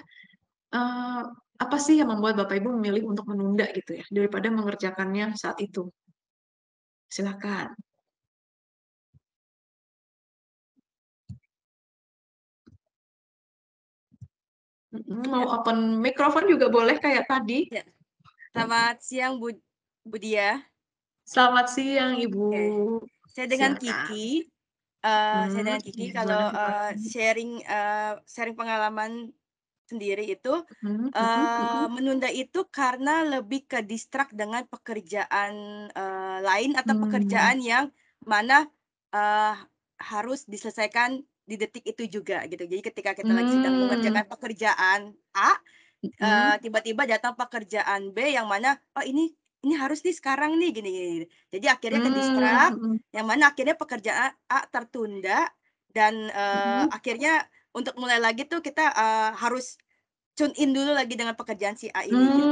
apa sih yang membuat Bapak Ibu memilih untuk menunda gitu ya, daripada mengerjakannya saat itu? Silakan. Mau open mikrofon juga boleh kayak tadi. Ya. Selamat siang Bu Dia. Selamat siang Ibu. Saya dengan Silakan. Kiki. Saya dengan Kiki. Kalau sharing pengalaman sendiri itu menunda itu karena lebih ke distract dengan pekerjaan lain atau pekerjaan yang mana harus diselesaikan di detik itu juga gitu. Jadi ketika kita lagi sedang mengerjakan pekerjaan A, tiba-tiba datang pekerjaan B yang mana oh ini harus nih sekarang nih gini. Jadi akhirnya ke distract yang mana akhirnya pekerjaan A tertunda dan akhirnya untuk mulai lagi tuh kita harus tune in dulu lagi dengan pekerjaan si A ini gitu.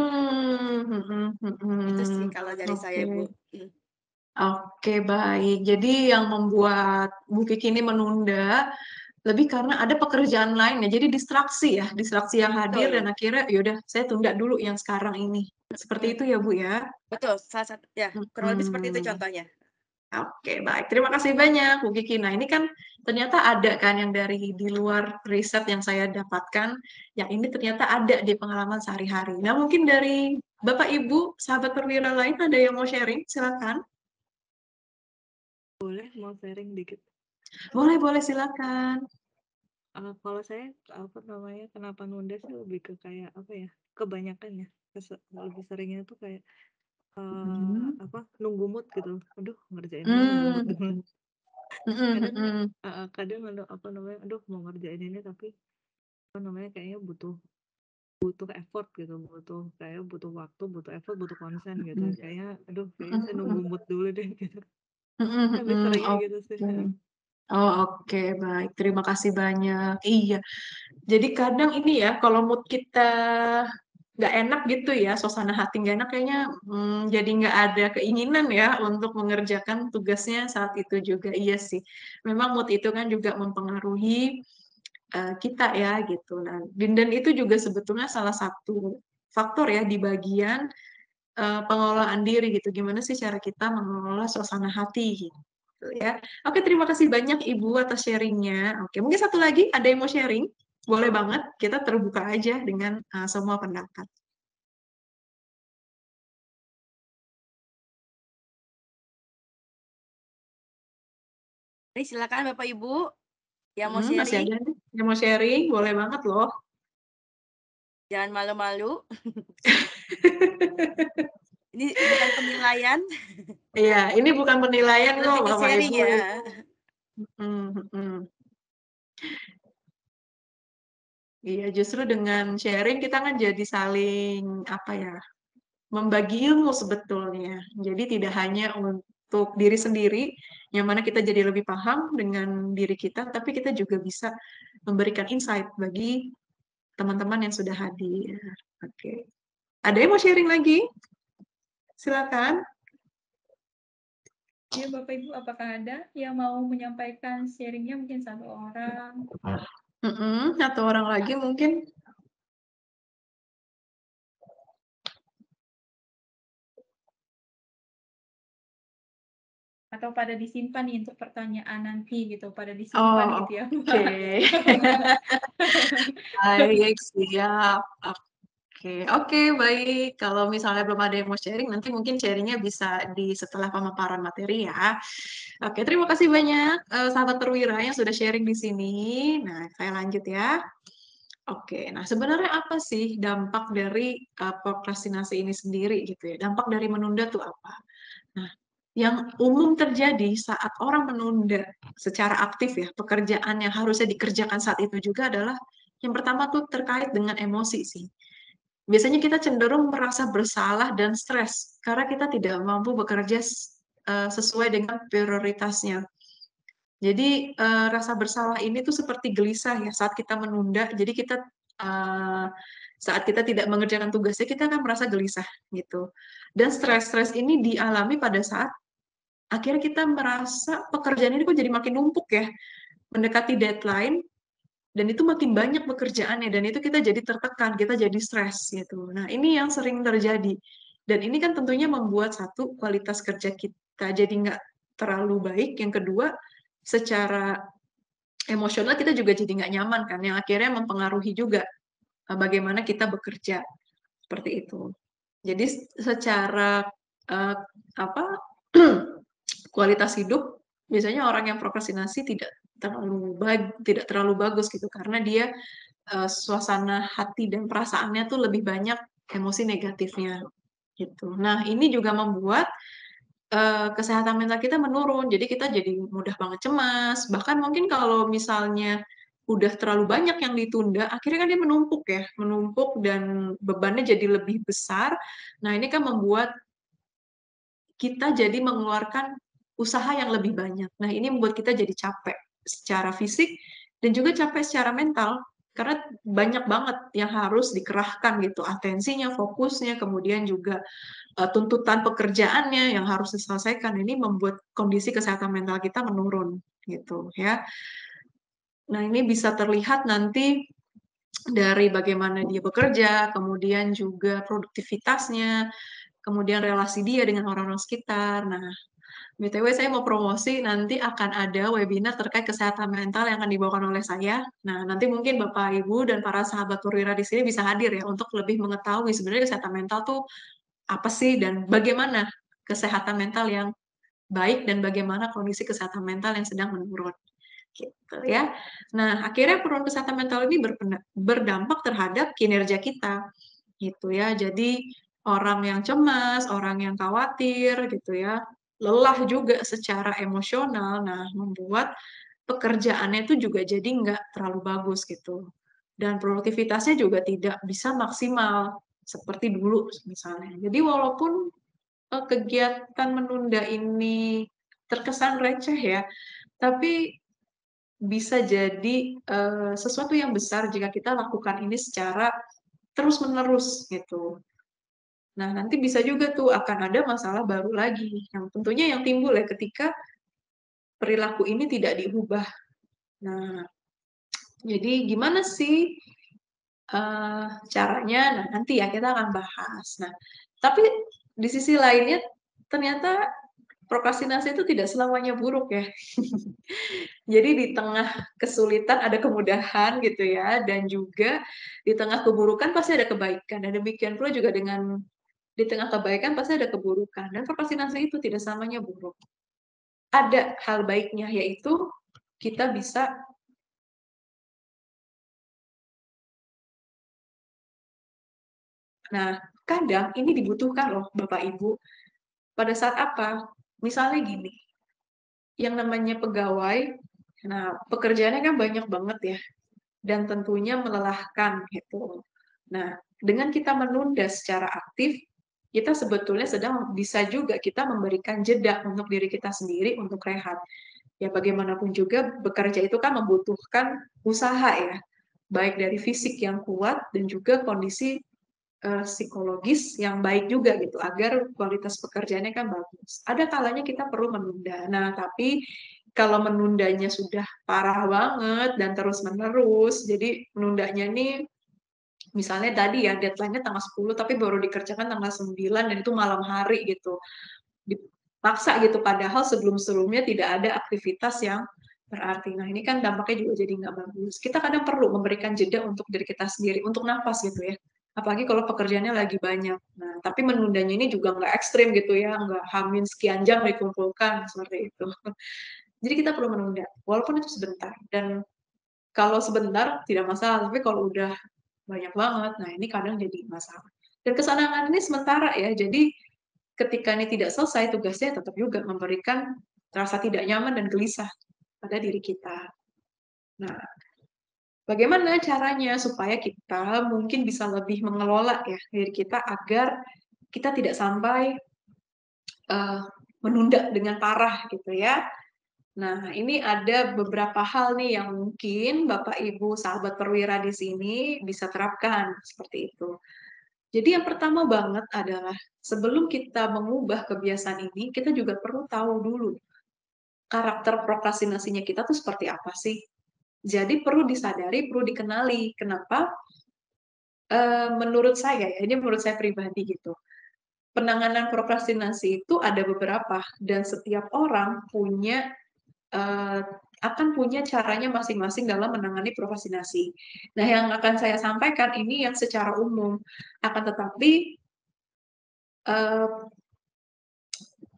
Itu sih kalau dari saya Bu. Oke, baik. Jadi yang membuat Bu Kiki ini menunda lebih karena ada pekerjaan lain ya. Jadi distraksi ya, distraksi yang hadir dan akhirnya yaudah saya tunda dulu yang sekarang ini. Seperti itu ya Bu ya. Betul, salah satu ya, kurang lebih seperti itu contohnya. Oke, baik. Terima kasih banyak Bu Kiki. Nah, ini kan ternyata ada kan yang dari di luar riset yang saya dapatkan, yang ini ternyata ada di pengalaman sehari-hari. Nah, mungkin dari Bapak Ibu, sahabat perwira lain ada yang mau sharing? Silakan. Boleh mau sharing dikit? Boleh, silakan. Kalau saya kenapa nunda sih lebih ke kayak apa ya? Kebanyakan ya. Lebih seringnya tuh kayak nunggu mood gitu. Aduh, ngerjain ini nunggu mood dulu. Kadang aduh mau ngerjain ini tapi kayaknya butuh effort gitu, butuh waktu, butuh effort, butuh konsen gitu. Kayaknya saya nunggu mood dulu deh gitu. Lebih seringnya gitu sih. Oh, oke, baik. Terima kasih banyak. Iya. Jadi kadang ini ya, kalau mood kita nggak enak gitu ya, suasana hati nggak enak kayaknya jadi nggak ada keinginan ya untuk mengerjakan tugasnya saat itu juga. Iya sih. Memang mood itu kan juga mempengaruhi kita ya gitu. Nah, dan itu juga sebetulnya salah satu faktor ya di bagian pengelolaan diri gitu. Gimana sih cara kita mengelola suasana hati gitu ya. Oke, terima kasih banyak Ibu atas sharingnya. Oke, mungkin satu lagi ada yang mau sharing? Boleh banget, kita terbuka aja dengan semua pendapat. Silakan Bapak Ibu yang mau Masih sharing. ada nih yang mau sharing, boleh banget loh. Jangan malu-malu. Ini bukan penilaian. Iya, ini bukan penilaian kok, Lebih ke Bapak sharing Ibu. ya. Iya, justru dengan sharing kita kan jadi saling membagi ilmu sebetulnya. Jadi tidak hanya untuk diri sendiri, yang mana kita jadi lebih paham dengan diri kita, tapi kita juga bisa memberikan insight bagi teman-teman yang sudah hadir. Oke. Ada yang mau sharing lagi? Silakan. Ya, Bapak Ibu, apakah ada yang mau menyampaikan sharingnya mungkin satu orang? Satu orang lagi mungkin. Atau pada disimpan nih untuk pertanyaan nanti gitu, pada disimpan gitu ya, Mbak. Baik, siap. Oke, baik. Kalau misalnya belum ada yang mau sharing, nanti mungkin sharingnya bisa di setelah pemaparan materi ya. Oke, terima kasih banyak sahabat perwira yang sudah sharing di sini. Nah, saya lanjut ya. Oke, nah sebenarnya apa sih dampak dari prokrastinasi ini sendiri gitu ya? Dampak dari menunda tuh apa? Nah, yang umum terjadi saat orang menunda secara aktif ya, pekerjaan yang harusnya dikerjakan saat itu juga adalah yang pertama tuh terkait dengan emosi sih. Biasanya kita cenderung merasa bersalah dan stres karena kita tidak mampu bekerja sesuai dengan prioritasnya. Jadi rasa bersalah ini tuh seperti gelisah ya saat kita menunda. Jadi kita saat kita tidak mengerjakan tugasnya kita akan merasa gelisah gitu. Dan stres-stres ini dialami pada saat akhirnya kita merasa pekerjaan ini kok jadi makin numpuk ya, mendekati deadline dan itu makin banyak pekerjaannya dan itu kita jadi tertekan, kita jadi stres gitu. Nah, ini yang sering terjadi. Dan ini kan tentunya membuat satu kualitas kerja kita jadi nggak terlalu baik. Yang kedua, secara emosional kita juga jadi nggak nyaman kan, yang akhirnya mempengaruhi juga bagaimana kita bekerja seperti itu. Jadi secara apa kualitas hidup biasanya orang yang prokrastinasi tidak terlalu bagus gitu karena dia suasana hati dan perasaannya tuh lebih banyak emosi negatifnya gitu. Nah, ini juga membuat kesehatan mental kita menurun. Jadi kita jadi mudah banget cemas. Bahkan mungkin kalau misalnya udah terlalu banyak yang ditunda, akhirnya kan dia menumpuk dan bebannya jadi lebih besar. Nah, ini kan membuat kita jadi mengeluarkan usaha yang lebih banyak. Nah, ini membuat kita jadi capek secara fisik dan juga capek secara mental karena banyak banget yang harus dikerahkan gitu, atensinya, fokusnya, kemudian juga tuntutan pekerjaannya yang harus diselesaikan. Ini membuat kondisi kesehatan mental kita menurun gitu ya. Nah, ini bisa terlihat nanti dari bagaimana dia bekerja, kemudian juga produktivitasnya, kemudian relasi dia dengan orang-orang sekitar. Nah, BTW saya mau promosi, nanti akan ada webinar terkait kesehatan mental yang akan dibawakan oleh saya. Nah, nanti mungkin Bapak, Ibu, dan para sahabat perwira di sini bisa hadir ya untuk lebih mengetahui sebenarnya kesehatan mental tuh apa sih dan bagaimana kesehatan mental yang baik dan bagaimana kondisi kesehatan mental yang sedang menurun. Gitu ya. Nah, akhirnya penurunan kesehatan mental ini berdampak terhadap kinerja kita. Gitu ya. Jadi orang yang cemas, orang yang khawatir gitu ya, lelah juga secara emosional, nah membuat pekerjaannya itu juga jadi nggak terlalu bagus gitu. Dan produktivitasnya juga tidak bisa maksimal seperti dulu misalnya. Jadi walaupun kegiatan menunda ini terkesan receh ya, tapi bisa jadi sesuatu yang besar jika kita lakukan ini secara terus-menerus gitu. Nah, nanti bisa juga tuh akan ada masalah baru lagi, yang tentunya yang timbul ya ketika perilaku ini tidak diubah. Nah, jadi gimana sih caranya? Nah, nanti ya kita akan bahas. Nah, tapi di sisi lainnya ternyata prokrastinasi itu tidak selamanya buruk ya. Jadi di tengah kesulitan ada kemudahan gitu ya, dan juga di tengah keburukan pasti ada kebaikan. Dan demikian pula juga dengan di tengah kebaikan pasti ada keburukan. Dan prokrastinasi itu tidak selamanya buruk. Ada hal baiknya, yaitu kita bisa Nah, kadang ini dibutuhkan loh Bapak Ibu. Pada saat apa? Misalnya gini, yang namanya pegawai, nah pekerjaannya kan banyak banget ya, dan tentunya melelahkan gitu. Nah, dengan kita menunda secara aktif, kita sebetulnya bisa juga kita memberikan jeda untuk diri kita sendiri untuk rehat. Ya bagaimanapun juga bekerja itu kan membutuhkan usaha ya, baik dari fisik yang kuat dan juga kondisi psikologis yang baik juga gitu, agar kualitas pekerjaannya kan bagus. Ada kalanya kita perlu menunda. Nah, tapi kalau menundanya sudah parah banget dan terus-menerus, jadi menundanya nih misalnya tadi ya deadline-nya tanggal 10 tapi baru dikerjakan tanggal 9 dan itu malam hari gitu. Dipaksa gitu, padahal sebelum-sebelumnya tidak ada aktivitas yang berarti. Nah, ini kan dampaknya juga jadi nggak bagus. Kita kadang perlu memberikan jeda untuk diri kita sendiri, untuk nafas gitu ya. Apalagi kalau pekerjaannya lagi banyak. Nah, tapi menundanya ini juga nggak ekstrim gitu ya, nggak hamin sekian jam dikumpulkan, seperti itu. Jadi kita perlu menunda, walaupun itu sebentar. Dan kalau sebentar tidak masalah, tapi kalau udah banyak banget, nah ini kadang jadi masalah. Dan kesenangan ini sementara ya, jadi ketika ini tidak selesai, tugasnya tetap juga memberikan rasa tidak nyaman dan gelisah pada diri kita. Nah, bagaimana caranya supaya kita mungkin bisa lebih mengelola ya diri kita agar kita tidak sampai menunda dengan parah gitu ya. Nah, ini ada beberapa hal nih yang mungkin Bapak Ibu sahabat perwira di sini bisa terapkan seperti itu. Jadi yang pertama banget adalah sebelum kita mengubah kebiasaan ini, kita juga perlu tahu dulu karakter prokrastinasinya kita tuh seperti apa sih. Jadi perlu disadari, perlu dikenali. Kenapa? Menurut saya, ya, ini menurut saya pribadi gitu. Penanganan prokrastinasi itu ada beberapa dan setiap orang punya akan punya caranya masing-masing dalam menangani prokrastinasi. Nah, yang akan saya sampaikan ini yang secara umum. Akan tetapi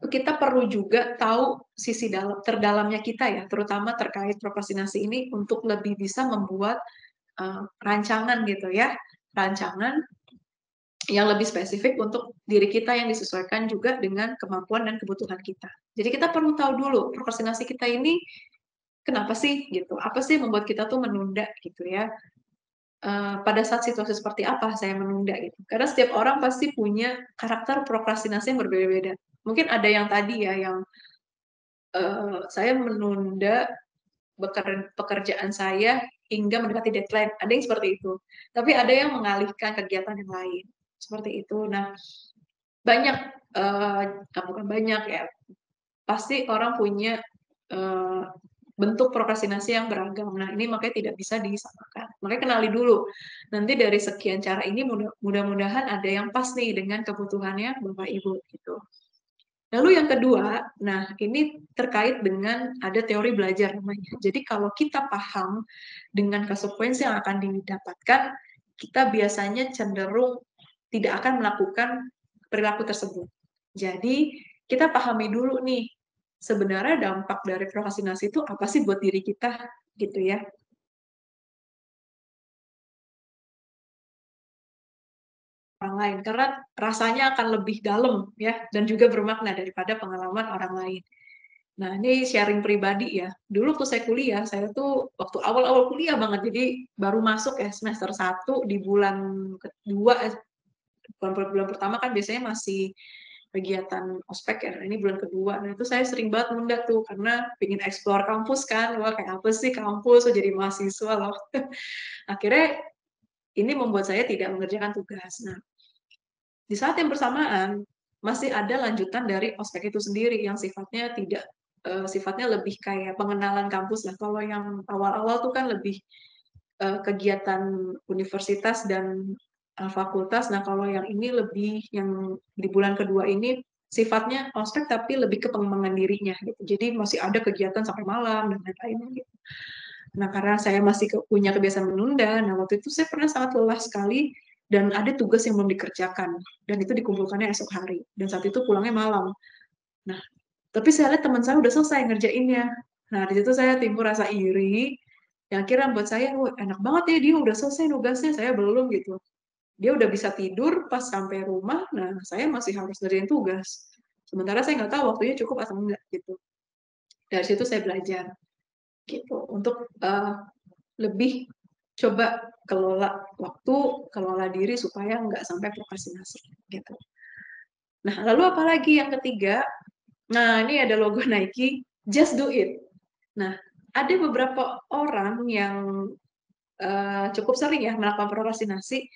kita perlu juga tahu sisi terdalamnya kita ya, terutama terkait prokrastinasi ini untuk lebih bisa membuat rancangan gitu ya, rancangan yang lebih spesifik untuk diri kita yang disesuaikan juga dengan kemampuan dan kebutuhan kita. Jadi kita perlu tahu dulu prokrastinasi kita ini kenapa sih gitu, apa sih membuat kita tuh menunda gitu ya. Pada saat situasi seperti apa saya menunda gitu. Karena setiap orang pasti punya karakter prokrastinasi yang berbeda-beda. Mungkin ada yang tadi ya, yang saya menunda pekerjaan saya hingga mendekati deadline. Ada yang seperti itu. Tapi ada yang mengalihkan kegiatan yang lain. Seperti itu. Nah, banyak, bukan banyak ya, pasti orang punya bentuk prokrastinasi yang beragam. Nah, ini makanya tidak bisa disamakan. Makanya kenali dulu. Nanti dari sekian cara ini mudah-mudahan ada yang pas nih dengan kebutuhannya Bapak Ibu gitu. Lalu yang kedua, nah ini terkait dengan ada teori belajar namanya. Jadi kalau kita paham dengan konsekuensi yang akan didapatkan, kita biasanya cenderung tidak akan melakukan perilaku tersebut. Jadi kita pahami dulu nih, sebenarnya dampak dari prokrastinasi itu apa sih buat diri kita gitu ya. Orang lain, karena rasanya akan lebih dalam ya, dan juga bermakna daripada pengalaman orang lain. Nah, ini sharing pribadi ya. Dulu waktu saya kuliah, saya tuh waktu awal-awal kuliah banget, jadi baru masuk ya semester 1 di bulan kedua, bulan pertama kan biasanya masih kegiatan ospek ya, ini bulan kedua. Nah, itu saya sering banget nunda tuh, karena pengen explore kampus kan, wah kayak apa sih kampus, jadi mahasiswa loh. Akhirnya ini membuat saya tidak mengerjakan tugas. Nah, di saat yang bersamaan, masih ada lanjutan dari ospek itu sendiri yang sifatnya tidak sifatnya lebih kayak pengenalan kampus lah. Kalau yang awal-awal tuh kan lebih kegiatan universitas dan fakultas. Nah, kalau yang ini lebih yang di bulan kedua ini sifatnya ospek tapi lebih ke pengembangan dirinya gitu. Jadi masih ada kegiatan sampai malam dan lain-lain gitu. Nah, karena saya masih punya kebiasaan menunda, nah waktu itu saya pernah sangat lelah sekali dan ada tugas yang belum dikerjakan dan itu dikumpulkannya esok hari dan saat itu pulangnya malam. Nah, tapi saya lihat teman saya udah selesai ngerjainnya. Nah, di situ saya timbul rasa iri yang akhirnya buat saya, wah enak banget ya dia udah selesai tugasnya, saya belum gitu. Dia udah bisa tidur pas sampai rumah, nah saya masih harus ngerjain tugas. Sementara saya nggak tahu waktunya cukup atau enggak gitu. Dari situ saya belajar gitu untuk lebih coba kelola waktu, kelola diri supaya nggak sampai prokrastinasi gitu. Nah, lalu apalagi yang ketiga? Nah, ini ada logo Nike, just do it. Nah, ada beberapa orang yang cukup sering ya melakukan prokrastinasi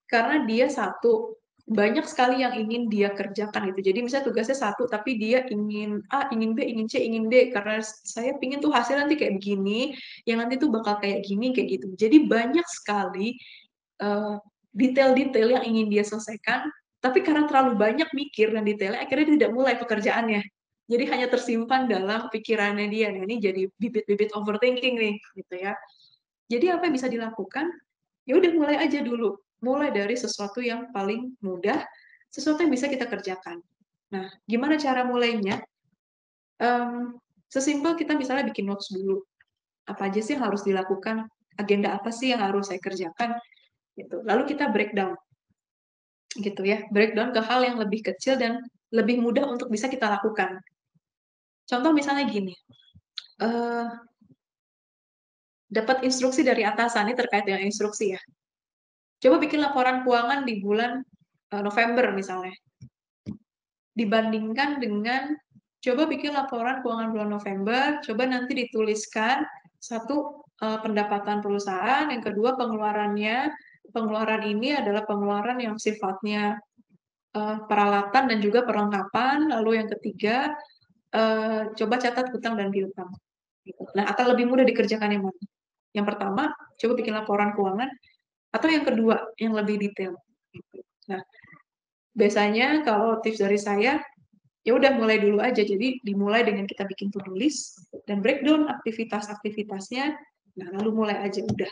karena dia banyak sekali yang ingin dia kerjakan itu. Jadi misalnya tugasnya satu, tapi dia ingin A, ingin B, ingin C, ingin D. Karena saya pingin tuh hasil nanti kayak begini, yang nanti tuh bakal kayak gini, kayak gitu. Jadi banyak sekali detail-detail yang ingin dia selesaikan, tapi karena terlalu banyak mikir dan detailnya, akhirnya dia tidak mulai pekerjaannya. Jadi hanya tersimpan dalam pikirannya dia. Nah, ini jadi bibit-bibit overthinking nih, gitu ya. Jadi apa yang bisa dilakukan? Ya udah mulai aja dulu. Mulai dari sesuatu yang paling mudah, sesuatu yang bisa kita kerjakan. Nah, gimana cara mulainya? Sesimpel kita misalnya bikin notes dulu. Apa aja sih yang harus dilakukan? Agenda apa sih yang harus saya kerjakan? Gitu. Lalu kita breakdown. Gitu ya. Breakdown ke hal yang lebih kecil dan lebih mudah untuk bisa kita lakukan. Contoh misalnya gini. Dapat instruksi dari atasan, ini terkait dengan instruksi ya. Coba bikin laporan keuangan di bulan November misalnya. Dibandingkan dengan coba bikin laporan keuangan bulan November, coba nanti dituliskan satu pendapatan perusahaan, yang kedua pengeluarannya. Pengeluaran ini adalah pengeluaran yang sifatnya peralatan dan juga perlengkapan. Lalu yang ketiga, coba catat hutang dan piutang. Nah, akan lebih mudah dikerjakan yang mana? Yang pertama, coba bikin laporan keuangan. Atau yang kedua, yang lebih detail. Nah, biasanya kalau tips dari saya, ya udah mulai dulu aja. Jadi dimulai dengan kita bikin to-do list dan breakdown aktivitas-aktivitasnya. Nah, lalu mulai aja udah.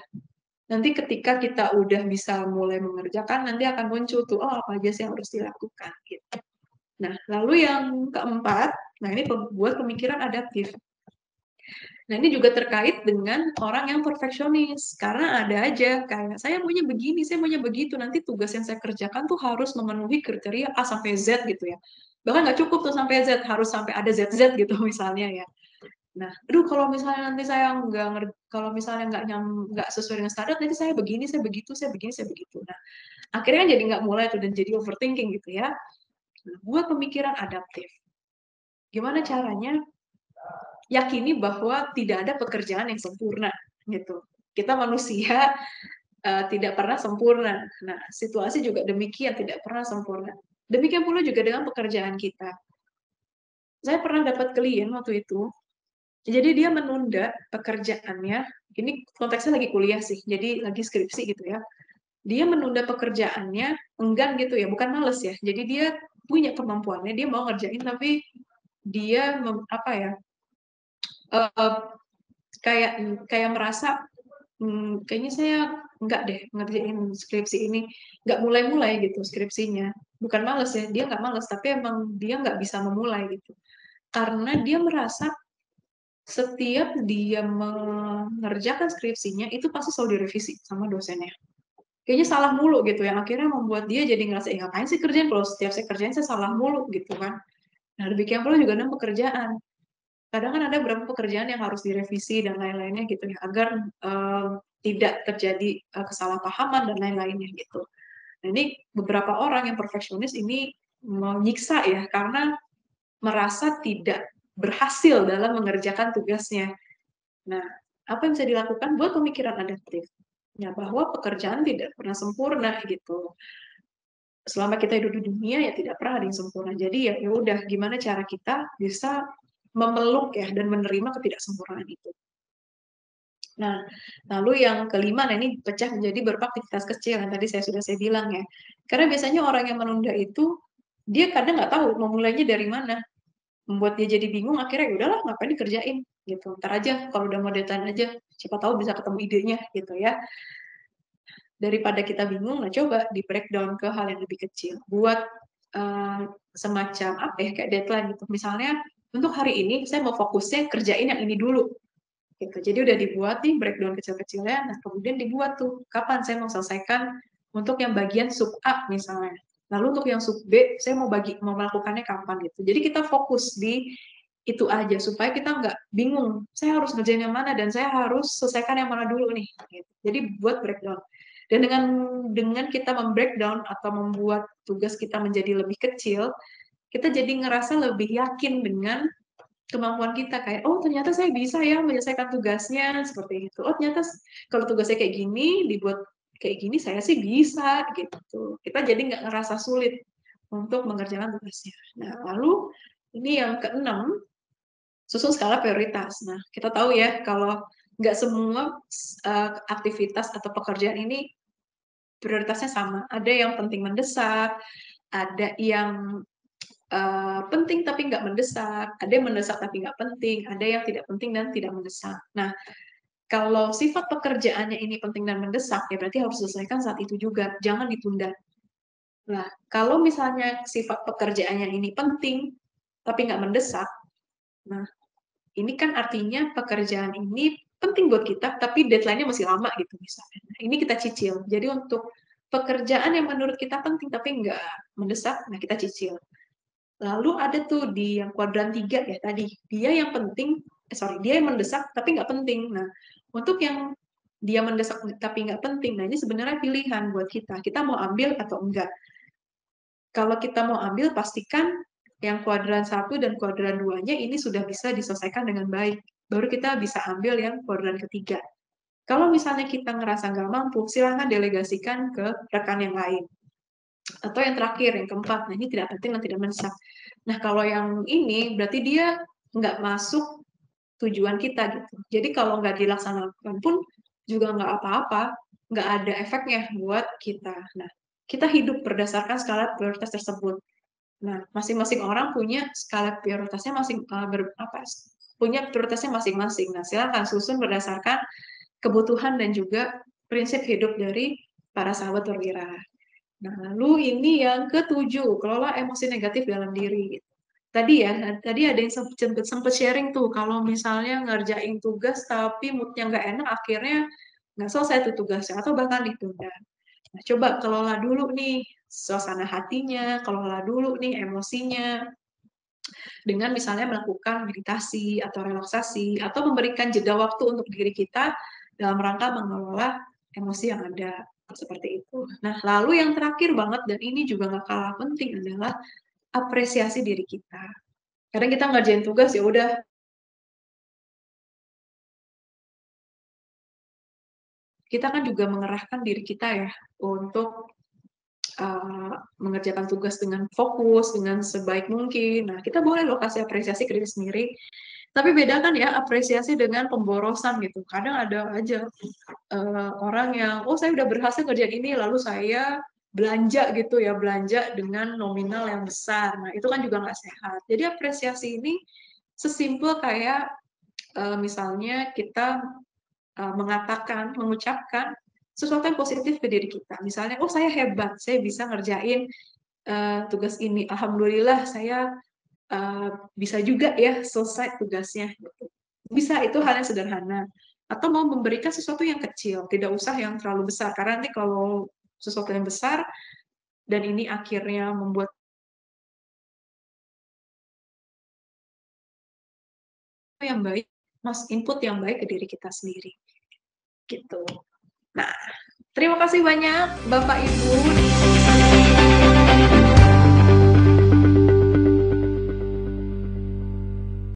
Nanti ketika kita udah bisa mulai mengerjakan, nanti akan muncul tuh, oh apa aja sih yang harus dilakukan. Gitu. Nah, lalu yang keempat, nah ini buat pemikiran adaptif. Nah, ini juga terkait dengan orang yang perfeksionis. Karena ada aja kayak, saya maunya begini, saya maunya begitu. Nanti tugas yang saya kerjakan tuh harus memenuhi kriteria A sampai Z gitu ya. Bahkan nggak cukup tuh sampai Z, harus sampai ada ZZ gitu misalnya ya. Nah, aduh kalau misalnya nanti saya kalau misalnya nggak sesuai dengan standar, nanti saya begini, saya begitu, saya begini, saya begitu. Nah, akhirnya kan jadi nggak mulai tuh dan jadi overthinking gitu ya. Nah, buat pemikiran adaptif. Gimana caranya? Yakini bahwa tidak ada pekerjaan yang sempurna gitu. Kita manusia tidak pernah sempurna. Nah, situasi juga demikian, tidak pernah sempurna. Demikian pula juga dengan pekerjaan kita. Saya pernah dapat klien waktu itu, jadi dia menunda pekerjaannya, ini konteksnya lagi kuliah sih, jadi lagi skripsi gitu ya. Dia menunda pekerjaannya, enggan gitu ya, bukan males ya. Jadi dia punya kemampuannya, dia mau ngerjain, tapi dia kayak merasa kayaknya saya nggak deh ngerjain skripsi ini, nggak mulai-mulai gitu skripsinya. Bukan males ya, dia nggak males, tapi emang dia nggak bisa memulai gitu. Karena dia merasa setiap dia mengerjakan skripsinya, itu pasti selalu direvisi sama dosennya. Kayaknya salah mulu gitu, yang akhirnya membuat dia jadi ngerasa, ngapain sih kerjain kalau setiap saya kerjain saya salah mulu gitu kan. Nah, demikian pula juga dengan pekerjaan. Kadang kan ada beberapa pekerjaan yang harus direvisi dan lain-lainnya gitu ya, agar tidak terjadi kesalahpahaman dan lain-lainnya gitu. Nah, ini beberapa orang yang perfeksionis ini menyiksa ya, karena merasa tidak berhasil dalam mengerjakan tugasnya. Nah, apa yang bisa dilakukan buat pemikiran adaptif? Ya, bahwa pekerjaan tidak pernah sempurna gitu. Selama kita hidup di dunia ya tidak pernah ada yang sempurna. Jadi ya udah gimana cara kita bisa memeluk ya dan menerima ketidaksempurnaan itu. Nah, lalu yang kelima, nah ini pecah menjadi beberapa aktivitas kecil yang tadi sudah saya bilang ya. Karena biasanya orang yang menunda itu, dia kadang nggak tahu mau mulainya dari mana. Membuat dia jadi bingung, akhirnya ya udahlah ngapain dikerjain gitu. Ntar aja kalau udah mau deadline aja, siapa tahu bisa ketemu idenya gitu ya. Daripada kita bingung, nah coba di breakdown ke hal yang lebih kecil. Buat semacam kayak deadline gitu. Misalnya untuk hari ini saya mau fokusnya kerjain yang ini dulu. Gitu. Jadi udah dibuat nih breakdown kecil-kecilnya, nah kemudian dibuat tuh kapan saya mau selesaikan untuk yang bagian sub A misalnya. Lalu untuk yang sub B saya mau melakukannya kapan gitu. Jadi kita fokus di itu aja supaya kita nggak bingung. Saya harus ngerjain yang mana dan saya harus selesaikan yang mana dulu nih. Gitu. Jadi buat breakdown. Dan dengan kita membreakdown atau membuat tugas kita menjadi lebih kecil, kita jadi ngerasa lebih yakin dengan kemampuan kita, kayak oh ternyata saya bisa ya menyelesaikan tugasnya seperti itu. Oh ternyata kalau tugasnya kayak gini dibuat kayak gini saya sih bisa gitu. Kita jadi nggak ngerasa sulit untuk mengerjakan tugasnya. Nah, lalu ini yang keenam, susun skala prioritas. Nah, kita tahu ya kalau nggak semua aktivitas atau pekerjaan ini prioritasnya sama. Ada yang penting mendesak, ada yang penting tapi nggak mendesak, ada yang mendesak tapi nggak penting, ada yang tidak penting dan tidak mendesak. Nah, kalau sifat pekerjaannya ini penting dan mendesak, ya berarti harus diselesaikan saat itu juga, jangan ditunda. Nah, kalau misalnya sifat pekerjaannya ini penting, tapi nggak mendesak, nah, ini kan artinya pekerjaan ini penting buat kita, tapi deadline-nya masih lama gitu misalnya. Nah, ini kita cicil. Jadi untuk pekerjaan yang menurut kita penting tapi nggak mendesak, nah kita cicil. Lalu ada tuh di yang kuadran 3 ya tadi, dia yang penting, dia yang mendesak tapi nggak penting. Nah, untuk yang dia mendesak tapi nggak penting, nah ini sebenarnya pilihan buat kita. Kita mau ambil atau enggak. Kalau kita mau ambil, pastikan yang kuadran 1 dan kuadran 2-nya ini sudah bisa diselesaikan dengan baik. Baru kita bisa ambil yang kuadran ketiga. Kalau misalnya kita ngerasa nggak mampu, silahkan delegasikan ke rekan yang lain. Atau yang terakhir, yang keempat, nah ini tidak penting dan tidak mendesak. Nah, kalau yang ini berarti dia nggak masuk tujuan kita gitu. Jadi kalau nggak dilaksanakan pun juga nggak apa-apa, nggak ada efeknya buat kita. Nah, kita hidup berdasarkan skala prioritas tersebut. Nah, masing-masing orang punya skala prioritasnya punya prioritasnya masing-masing. Nah, silakan susun berdasarkan kebutuhan dan juga prinsip hidup dari para sahabat perwira. Nah, lalu ini yang ketujuh, kelola emosi negatif dalam diri. Tadi ada yang sempat sharing tuh, kalau misalnya ngerjain tugas tapi moodnya nggak enak, akhirnya nggak selesai tuh tugasnya, atau bahkan ditunda. Nah, coba kelola dulu nih suasana hatinya, kelola dulu nih emosinya, dengan misalnya melakukan meditasi atau relaksasi, atau memberikan jeda waktu untuk diri kita dalam rangka mengelola emosi yang ada. Seperti itu. Nah, lalu yang terakhir banget, dan ini juga nggak kalah penting, adalah apresiasi diri kita. Kadang kita ngerjain tugas, ya udah, kita kan juga mengerahkan diri kita ya untuk mengerjakan tugas dengan fokus, dengan sebaik mungkin. Nah, kita boleh loh kasih apresiasi ke diri sendiri. Tapi bedakan ya apresiasi dengan pemborosan gitu. Kadang ada aja orang yang, oh saya udah berhasil ngerjain ini, lalu saya belanja gitu ya, belanja dengan nominal yang besar. Nah, itu kan juga nggak sehat. Jadi apresiasi ini sesimpel kayak misalnya kita mengucapkan sesuatu yang positif ke diri kita. Misalnya, oh saya hebat, saya bisa ngerjain tugas ini. Alhamdulillah saya bisa juga ya selesai tugasnya. Bisa, itu hal yang sederhana. Atau mau memberikan sesuatu yang kecil, tidak usah yang terlalu besar. Karena nanti kalau sesuatu yang besar, dan ini akhirnya membuat yang baik, input yang baik ke diri kita sendiri. Gitu. Nah, terima kasih banyak Bapak Ibu.